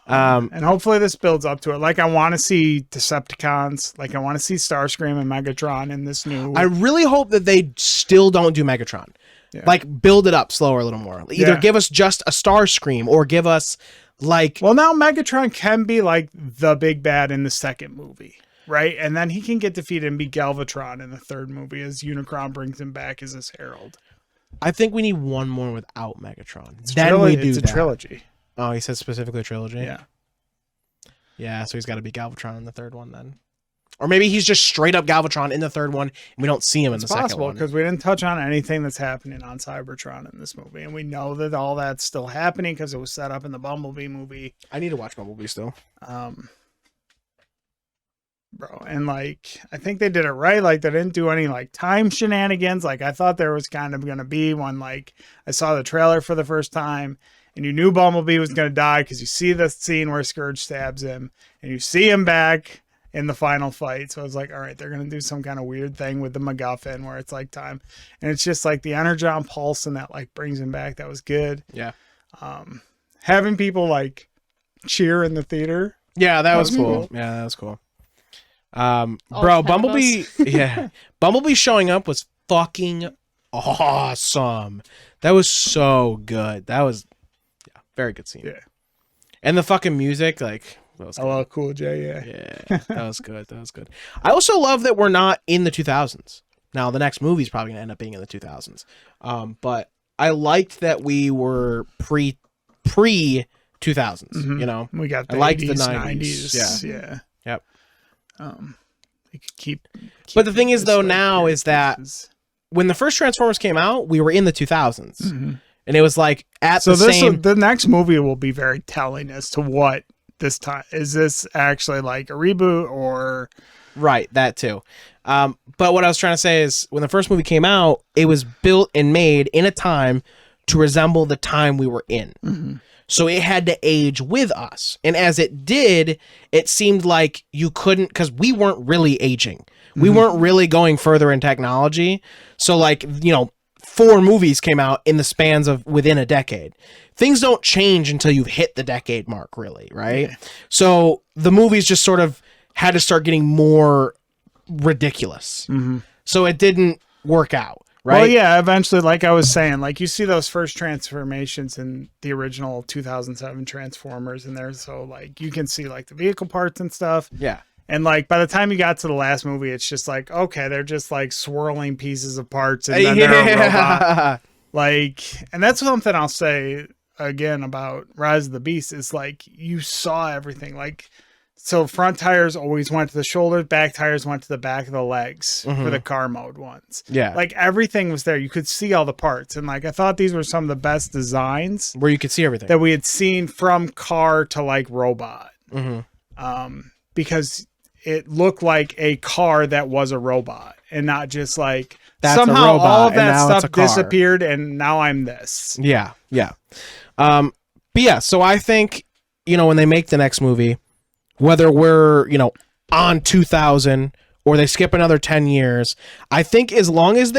S3: And hopefully this builds up to it. Like, I want to see Decepticons. Like, I want to see Starscream and Megatron in this new.
S2: I really hope that they still don't do Megatron.
S3: Yeah.
S2: Like, build it up slower a little more. Either give us just a Starscream or give us, like...
S3: Well, now Megatron can be, like, the big bad in the second movie, right? And then he can get defeated and be Galvatron in the third movie as Unicron brings him back as his herald.
S2: I think we need one more without Megatron.
S3: It's
S2: Then
S3: a trilogy.
S2: Oh, he said specifically a trilogy?
S3: Yeah.
S2: Yeah, so he's got to be Galvatron in the third one then. Or maybe he's just straight up Galvatron in the third one, and we don't see him in the second one.
S3: It's possible, because we didn't touch on anything that's happening on Cybertron in this movie. And we know that all that's still happening because it was set up in the Bumblebee movie.
S2: I need to watch Bumblebee still.
S3: Bro, and like, I think they did it right. Like, they didn't do any like time shenanigans. Like, I thought there was kind of going to be one. Like, I saw the trailer for the first time, and you knew Bumblebee was going to die because you see the scene where Scourge stabs him, and you see him back in the final fight. So I was like, all right, they're going to do some kind of weird thing with the MacGuffin where it's like time. And it's just like the Energon pulse and that like brings him back. That was good.
S2: Yeah.
S3: Having people like cheer in the theater.
S2: Yeah, that was cool. Yeah, that was cool. Bro, Bumblebee, Bumblebee showing up was fucking awesome. That was so good. That was very good scene.
S3: Yeah.
S2: And the fucking music, like,
S3: LL Cool J,
S2: yeah, that was good. That was good. I also love that we're not in the 2000s. Now, the next movie's probably gonna end up being in the 2000s. But I liked that we were pre 2000s.
S3: Mm-hmm.
S2: You know,
S3: we got the
S2: I liked
S3: 80s,
S2: the 90s.
S3: Yeah.
S2: Yep.
S3: You could keep
S2: but the thing is, though, now is that when the first Transformers came out, we were in the 2000s, and it was like
S3: the next movie will be very telling as to what this time is. This actually like a reboot or
S2: right? That too. But what I was trying to say is, when the first movie came out, it was built and made in a time to resemble the time we were in. So it had to age with us. And as it did, it seemed like you couldn't, because we weren't really aging. We weren't really going further in technology. So, like, you know, 4 movies came out in the spans of within a decade. Things don't change until you've hit the decade mark, really, right? Yeah. So the movies just sort of had to start getting more ridiculous. So it didn't work out. Right?
S3: Well, yeah, eventually, like I was saying, like you see those first transformations in the original 2007 Transformers, and they're so like you can see like the vehicle parts and stuff.
S2: Yeah.
S3: And like by the time you got to the last movie, it's just like, okay, they're just like swirling pieces of parts and then they're a robot. Like, and that's something I'll say again about Rise of the Beast is like you saw everything. Like, so front tires always went to the shoulders, back tires went to the back of the legs for the car mode ones.
S2: Yeah.
S3: Like everything was there. You could see all the parts. And like I thought these were some of the best designs
S2: where you could see everything
S3: that we had seen from car to like robot. Because it looked like a car that was a robot and not just like
S2: that's
S3: somehow
S2: a robot,
S3: all of that stuff
S2: disappeared
S3: disappeared and now I'm this.
S2: Yeah. Yeah. But yeah, so I think, you know, when they make the next movie, whether we're, you know, on 2000 or they skip another 10 years, I think as long as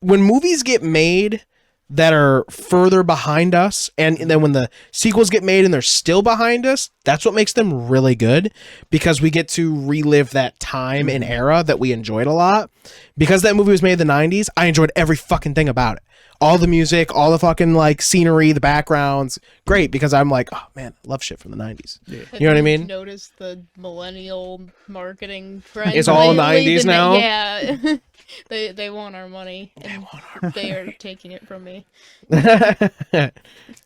S2: when movies get made that are further behind us, and then when the sequels get made and they're still behind us, that's what makes them really good, because we get to relive that time and era that we enjoyed a lot. Because that movie was made in the 90s, I enjoyed every fucking thing about it. All the music, all the fucking like scenery, the backgrounds, great, because I'm like, oh man, I love shit from the 90s. Yeah. You know what I mean?
S4: Notice the millennial marketing trend.
S2: It's all 90s now?
S4: Yeah. They want our money. They are taking it from me.
S3: And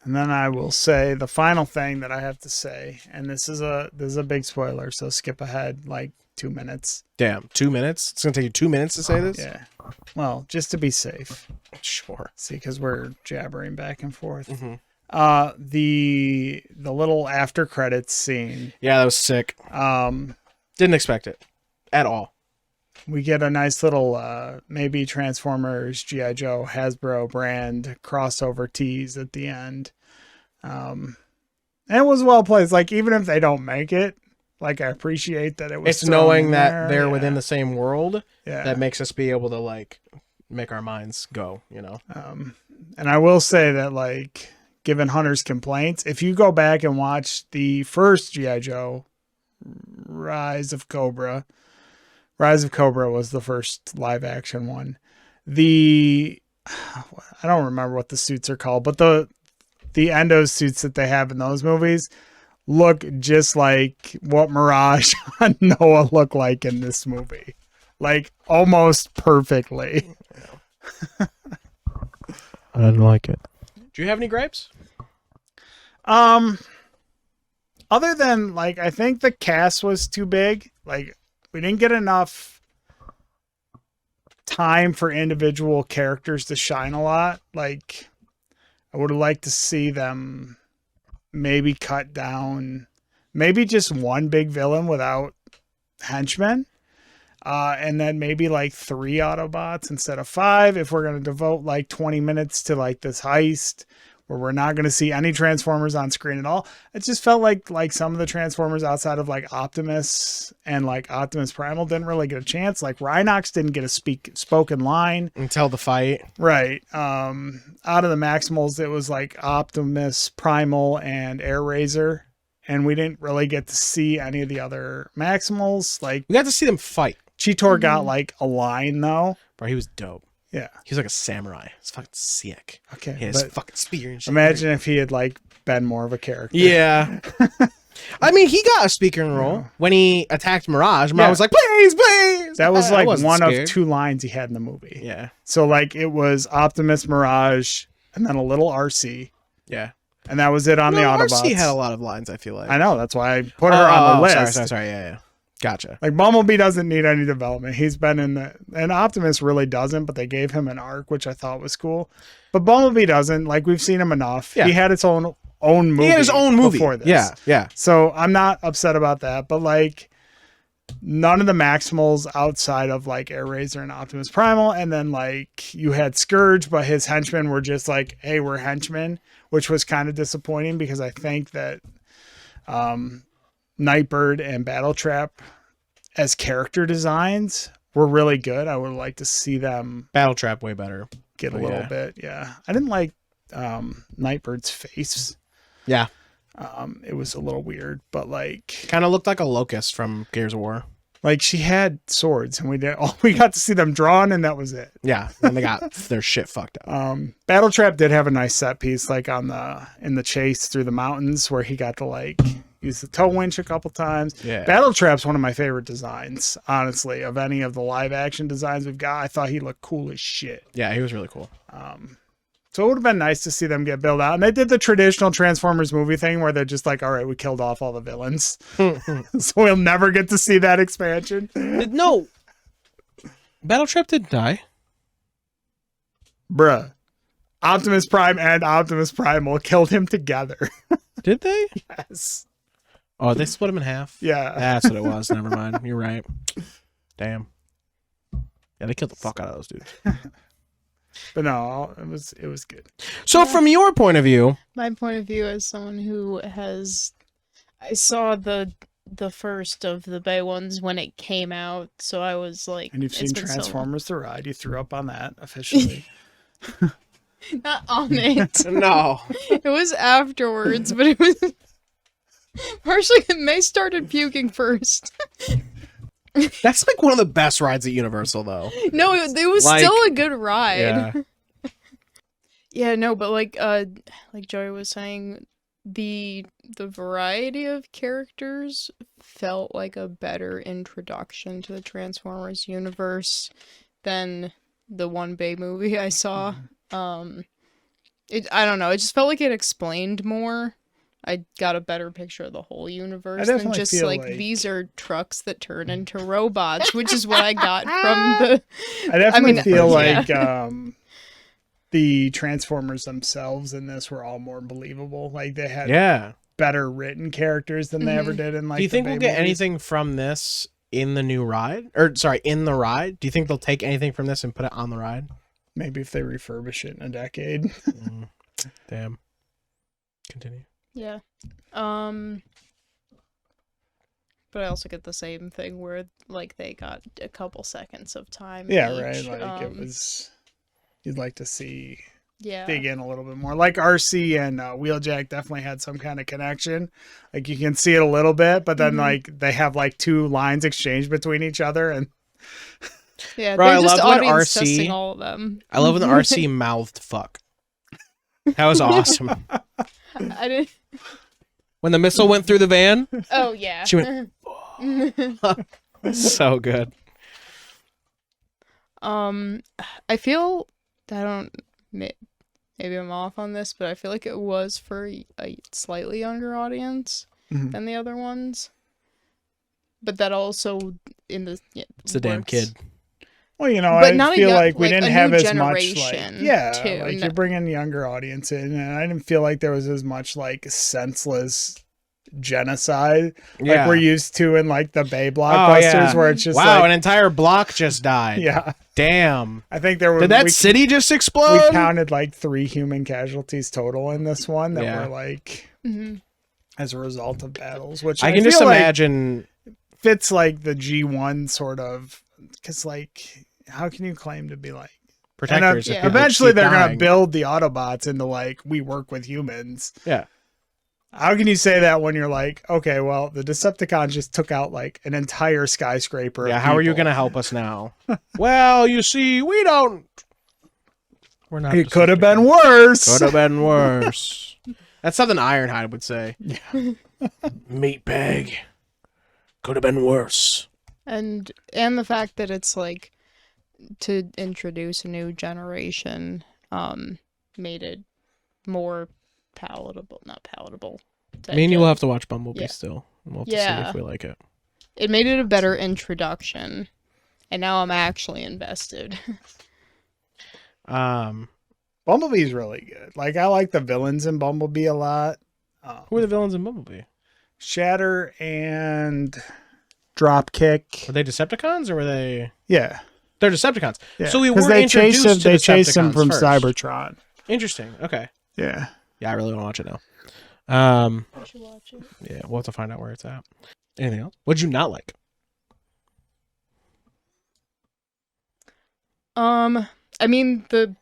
S3: then I will say the final thing that I have to say, and this is a big spoiler, so skip ahead like 2 minutes.
S2: Damn, 2 minutes? It's gonna take you 2 minutes to say this?
S3: Yeah. Well, just to be safe.
S2: Sure.
S3: See, because we're jabbering back and forth. The little after credits scene.
S2: Yeah, that was sick. Didn't expect it at all.
S3: We get a nice little maybe Transformers, G.I. Joe, Hasbro brand crossover tease at the end. And it was well placed. Like, even if they don't make it, like, I appreciate that it was.
S2: It's knowing that they're within the same world that makes us be able to, like, make our minds go, you know?
S3: And I will say that, like, given Hunter's complaints. If you go back and watch the first G.I. Joe, Rise of Cobra was the first live action one. I don't remember what the suits are called, but the endo suits that they have in those movies look just like what Mirage and Noah look like in this movie. Like almost perfectly.
S2: I didn't like it. Do you have any gripes?
S3: Other than like, I think the cast was too big. Like we didn't get enough time for individual characters to shine a lot. Like I would have liked to see them maybe cut down, maybe just one big villain without henchmen. And then maybe like 3 Autobots instead of 5 if we're going to devote like 20 minutes to like this heist where we're not going to see any Transformers on screen at all. It just felt like some of the Transformers outside of like Optimus and like Optimus Primal didn't really get a chance. Like Rhinox didn't get a spoken line
S2: until the fight.
S3: Right. Out of the Maximals, it was like Optimus Primal and Air Razor. And we didn't really get to see any of the other Maximals. Like
S2: we got to see them fight.
S3: Cheetor got like a line though.
S2: Bro, he was dope.
S3: Yeah.
S2: He was like a samurai. It's fucking sick.
S3: Okay.
S2: He had his fucking spear and shit.
S3: Imagine if he had like been more of a character.
S2: Yeah. I mean, he got a speaking role when he attacked Mirage. Mirage was like, please, please.
S3: That was like one
S2: scared.
S3: of 2 lines he had in the movie.
S2: Yeah.
S3: So like it was Optimus, Mirage, and then a little RC.
S2: Yeah.
S3: And that was it on the Autobots.
S2: RC had a lot of lines, I feel like.
S3: I know. That's why I put her on the list.
S2: Sorry. Yeah. Gotcha.
S3: Like Bumblebee doesn't need any development. He's been and Optimus really doesn't, but they gave him an arc, which I thought was cool. But Bumblebee doesn't. Like we've seen him enough. Yeah. He had his own movie.
S2: He had his own movie
S3: before this.
S2: Yeah.
S3: So I'm not upset about that. But like none of the Maximals outside of like Air Razor and Optimus Primal, and then like you had Scourge, but his henchmen were just like, hey, we're henchmen, which was kind of disappointing because I think that Nightbird and Battletrap as character designs were really good. I would like to see them
S2: Battletrap way better.
S3: Get a little bit. Yeah. I didn't like Nightbird's face.
S2: Yeah.
S3: It was a little weird, but like
S2: kind of looked like a locust from Gears of War.
S3: Like she had swords and we got to see them drawn and that was it.
S2: Yeah. And they got their shit fucked up.
S3: Battletrap did have a nice set piece like in the chase through the mountains where he got to like use the tow winch a couple times.
S2: Yeah.
S3: Battletrap's one of my favorite designs, honestly, of any of the live action designs we've got. I thought he looked cool as shit.
S2: Yeah, he was really cool.
S3: So it would have been nice to see them get built out. And they did the traditional Transformers movie thing where they're just like, all right, we killed off all the villains. So we'll never get to see that expansion.
S2: No. Battletrap didn't die.
S3: Bruh. Optimus Prime and Optimus Primal killed him together.
S2: Did they?
S3: Yes.
S2: Oh, they split him in half?
S3: Yeah.
S2: That's what it was. Never mind. You're right. Damn. Yeah, they killed the fuck out of those dudes.
S3: But no, it was good.
S2: So from your point of view,
S4: my point of view as someone who I saw the first of the Bay ones when it came out, so I was like,
S3: and you've seen Transformers the Ride. You threw up on that officially.
S4: Not on it.
S2: No.
S4: It was afterwards, but it was partially May started puking first.
S2: That's like one of the best rides at Universal, though.
S4: No, it was
S2: like,
S4: still a good ride.
S2: Yeah.
S4: Yeah, no, but like Joey was saying, the variety of characters felt like a better introduction to the Transformers universe than the one Bay movie I saw. I don't know, it just felt like it explained more. I got a better picture of the whole universe than just like these are trucks that turn into robots, which is what I got from the.
S3: I definitely feel like the Transformers themselves in this were all more believable. Like they had better written characters than they ever did in like.
S2: Do you think we'll get
S3: movies.
S2: anything from this in the new ride? Or sorry, in the ride? Do you think they'll take anything from this and put it on the ride?
S3: Maybe if they refurbish it in a decade.
S2: Damn. Continue.
S4: Yeah. But I also get the same thing where like they got a couple seconds of time.
S3: Yeah,
S4: each.
S3: right. Like it was. You'd like to see dig in a little bit more. Like RC and Wheeljack definitely had some kind of connection. Like you can see it a little bit, but then like they have like 2 lines exchanged between each other, and
S4: yeah,
S2: Bro,
S4: they're
S2: I
S4: just
S2: love when
S4: audience
S2: RC
S4: testing all of them.
S2: I love when the RC mouthed fuck. That was awesome.
S4: I didn't.
S2: When the missile went through the van,
S4: Oh yeah.
S2: she went. So good.
S4: I feel I don't. Maybe I'm off on this, but I feel like it was for a slightly younger audience than the other ones. But that also in the
S2: It's a damn kid.
S3: well, you know,
S4: But
S3: I
S4: not a
S3: feel
S4: young-
S3: like we
S4: like
S3: didn't
S4: a
S3: have
S4: new
S3: as much like
S4: generation, too.
S3: like you're bringing a younger audience in, and I didn't feel like there was as much like senseless genocide like we're used to in like the Bay blockbusters where it's just
S2: wow,
S3: like,
S2: an entire block just died.
S3: yeah.
S2: Damn.
S3: I think there were
S2: Did that city just explode?
S3: We counted like 3 human casualties total in this one that were like as a result of battles, which
S2: I can just
S3: feel like
S2: imagine
S3: fits like the G1 sort of, because like how can you claim to be like
S2: protectors.
S3: And,
S2: if people
S3: eventually
S2: keep
S3: they're
S2: dying.
S3: gonna build the Autobots into like we work with humans.
S2: Yeah.
S3: How can you say that when you're like, okay, well, the Decepticons just took out like an entire skyscraper?
S2: Yeah,
S3: of
S2: how are you
S3: people.
S2: going to help us now? Well, you see, we're not.
S3: It could have been worse.
S2: Could have been worse. That's something Ironhide would say.
S3: Yeah.
S2: Meatbag. Could have been worse.
S4: And the fact that it's like to introduce a new generation made it more palatable. Not palatable.
S2: I mean, you will have to watch Bumblebee still. We'll have to see
S4: Yeah.
S2: if we like it.
S4: It made it a better introduction, and now I'm actually invested.
S3: Bumblebee's really good. Like I like the villains in Bumblebee a lot.
S2: Who are the villains in Bumblebee?
S3: Shatter and Dropkick.
S2: Were they Decepticons or were they?
S3: Yeah,
S2: they're Decepticons.
S3: yeah.
S2: So we
S3: because
S2: were
S3: they
S2: introduced
S3: chased him.
S2: to
S3: They chased him
S2: Decepticons
S3: from
S2: first.
S3: Cybertron.
S2: Interesting. Okay.
S3: Yeah.
S2: Yeah, I really want to watch it now.
S4: I should watch it.
S2: Yeah, we'll have to find out where it's at. Anything else? What'd you not like?
S4: I mean the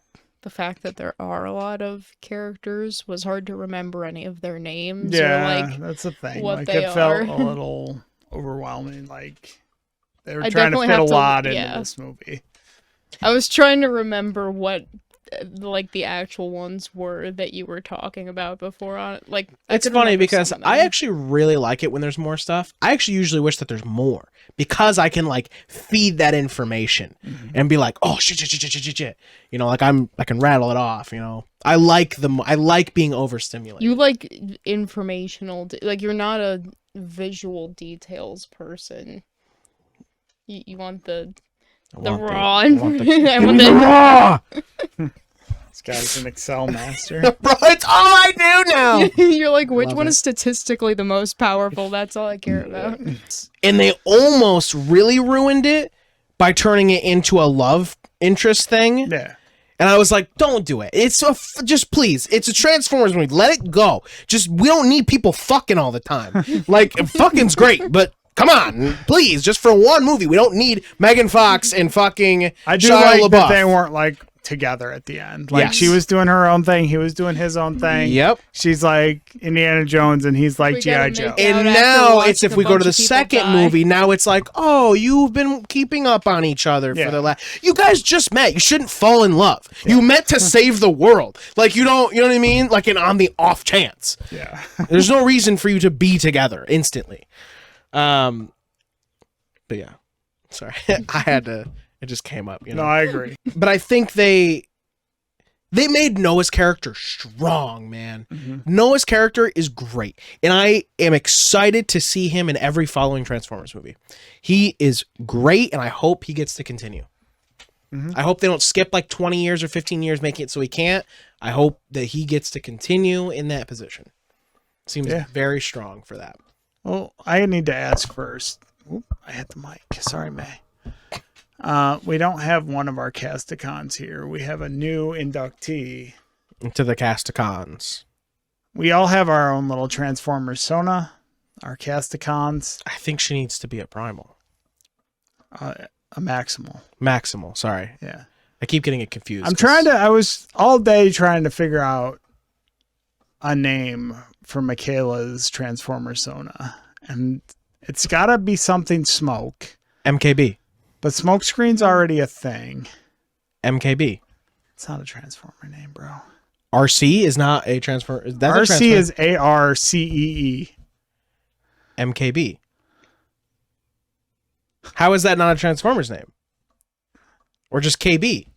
S4: fact that there are a lot of characters was hard to remember any of their names.
S3: Yeah,
S4: or like
S3: that's the thing.
S4: what
S3: Like
S4: they
S3: it felt
S4: are.
S3: a little overwhelming. Like they were
S4: I
S3: trying to
S4: definitely
S3: fit a
S4: have to-
S3: lot into
S4: yeah.
S3: this movie.
S4: I was trying to remember what like the actual ones were that you were talking about before on like I
S2: It's
S4: could
S2: funny
S4: remember
S2: because
S4: some of
S2: I
S4: them.
S2: actually really like it when there's more stuff. I actually usually wish that there's more because I can like feed that information and be like, oh shit. You know, like I can rattle it off. You know, I like being overstimulated.
S4: You like informational like you're not a visual details person. You want the raw
S2: I want the-
S4: I want
S2: the raw.
S3: This guy's an Excel master.
S2: Bro, it's all I do now.
S4: You're like, which
S2: Love
S4: one
S2: it.
S4: is statistically the most powerful? That's all I care about.
S2: And they almost really ruined it by turning it into a love interest thing.
S3: Yeah.
S2: And I was like, don't do it. It's just please. It's a Transformers movie. Let it go. Just we don't need people fucking all the time. Like fucking's great, but come on, please. Just for one movie, we don't need Megan Fox and fucking
S3: I do
S2: Shia
S3: like
S2: LaBeouf.
S3: that they weren't like together at the end. Like
S2: Yes.
S3: she was doing her own thing, he was doing his own thing.
S2: Yep.
S3: She's like Indiana Jones and he's like
S4: We
S3: G.I.
S4: gotta
S3: Joe.
S4: make
S2: And
S4: out after
S2: now it's
S4: watching
S2: if
S4: a
S2: we go to
S4: bunch
S2: the
S4: of people
S2: second
S4: die.
S2: movie, now it's like, oh, you've been keeping up on each other
S3: Yeah.
S2: for the last. You guys just met. You shouldn't fall in love. You met to save the world. Like you know what I mean? Like on the off chance.
S3: Yeah.
S2: There's no reason for you to be together instantly. But yeah, sorry, I had to. It just came up. You know.
S3: No, I agree.
S2: But I think they made Noah's character strong, man. Noah's character is great, and I am excited to see him in every following Transformers movie. He is great, and I hope he gets to continue. I hope they don't skip like 20 years or 15 years making it so he can't. I hope that he gets to continue in that position. Seems very strong for that.
S3: Well, I need to ask first. Oop, I hit the mic. Sorry, May. We don't have one of our Casticons here. We have a new inductee.
S2: To the Casticons.
S3: We all have our own little Transformers Sona, our Casticons,
S2: I think she needs to be a Primal.
S3: a Maximal.
S2: Maximal, sorry.
S3: Yeah.
S2: I keep getting it confused.
S3: I was all day trying to figure out a name for Mikayla's Transformer Sona. And it's got to be something smoke.
S2: MKB.
S3: But smoke screen's already a thing.
S2: MKB.
S3: It's not a Transformer name, bro.
S2: RC is not a Transformer.
S3: RC is ARCEE.
S2: MKB. How is that not a Transformers name? Or just KB?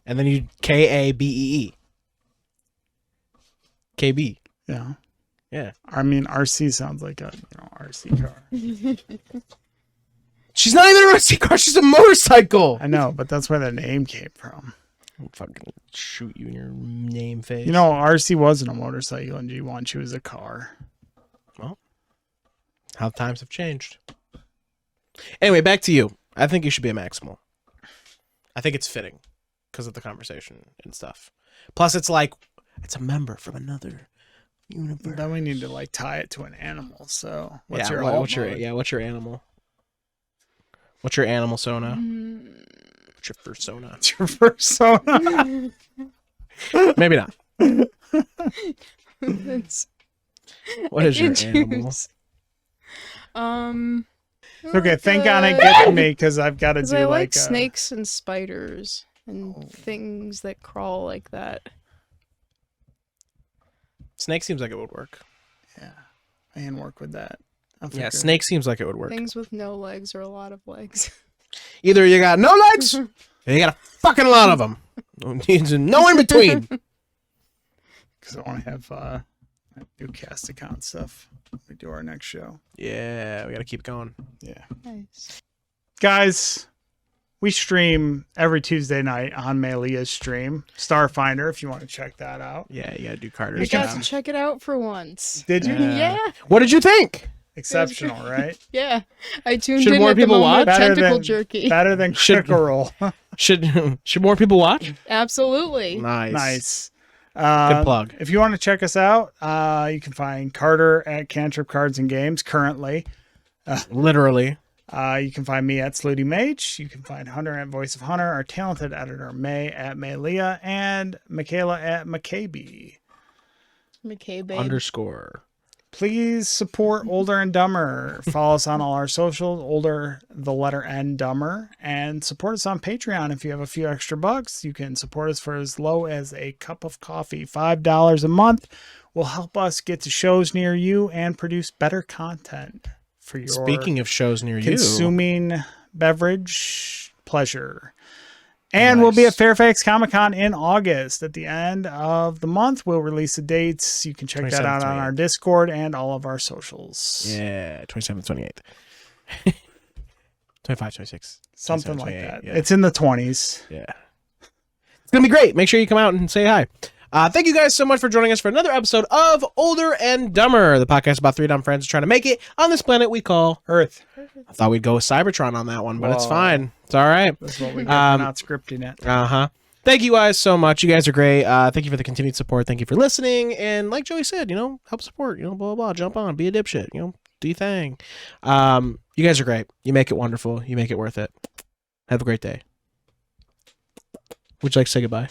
S2: And then you KABEE. KB.
S3: Yeah.
S2: Yeah.
S3: I mean, RC sounds like a RC car.
S2: She's not even a RC car. She's a motorcycle.
S3: I know, but that's where the name came from.
S2: I'll fucking shoot you in your name face.
S3: You know, RC wasn't a motorcycle in G1. She was a car.
S2: Well, how times have changed. Anyway, back to you. I think you should be a Maximal. I think it's fitting because of the conversation and stuff. Plus, it's like, it's a member from another universe.
S3: Then we need to like tie it to an animal. So what's your
S2: what's your animal? What's your animal Sona? What's your fursona?
S3: What's your fursona?
S2: Maybe not. What is your animal?
S3: Okay, think on it. Get to me because I've got to do
S4: I
S3: like
S4: snakes and spiders and things that crawl like that.
S2: Snake seems like it would work.
S3: Yeah, I can work with that.
S2: Yeah, snake seems like it would work.
S4: Things with no legs or a lot of legs.
S2: Either you got no legs, or you got a fucking lot of them. No in between.
S3: Because I want to have new cast account stuff when we do our next show.
S2: Yeah, we got to keep going.
S3: Yeah.
S4: Nice.
S3: Guys, we stream every Tuesday night on Mellia's stream, Starfinder, if you want to check that out.
S2: Yeah, you got to do
S4: I
S2: Carter's
S4: got
S2: job.
S4: to check it out for once.
S3: Did you?
S4: Yeah.
S2: What did you think?
S3: Exceptional, right?
S4: Yeah. I tuned
S2: Should
S4: in
S2: more
S4: at the
S2: people
S4: moment.
S2: watch?
S4: Tentacle jerky.
S3: Better than Critical Role.
S2: Should more people watch?
S4: Absolutely.
S2: Nice.
S3: Good
S2: plug.
S3: If you want to check us out, you can find Carter at Cantrip Cards and Games currently.
S2: Literally.
S3: You can find me at Slutty Mage. You can find Hunter at Voice of Hunter, our talented editor May at Mellia, and Mikayla at McKaybe.
S2: _
S3: Please support Older and Dumber. Follow us on all our socials, Older the letter N Dumber, and support us on Patreon. If you have a few extra bucks, you can support us for as low as a cup of coffee. $5 a month will help us get to shows near you and produce better content for your
S2: Speaking of shows near
S3: consuming beverage pleasure. And we'll be at Fairfax Comic-Con in August. At the end of the month, we'll release the dates. You can check that out on our Discord and all of our socials.
S2: Yeah, 27th, 28th. 25, 26.
S3: Something like that.
S2: Yeah.
S3: It's in the 20s.
S2: Yeah. It's going to be great. Make sure you come out and say hi. Thank you guys so much for joining us for another episode of Older and Dumber, the podcast about three dumb friends trying to make it on this planet we call
S3: Earth.
S2: I thought we'd go with Cybertron on that one, but it's fine. It's all right.
S3: That's what we got. We're not scripting it.
S2: Thank you guys so much. You guys are great. Thank you for the continued support. Thank you for listening. And like Joey said, help support, blah, blah, blah. Jump on, be a dipshit, do your thing. You guys are great. You make it wonderful. You make it worth it. Have a great day. Would you like to say goodbye?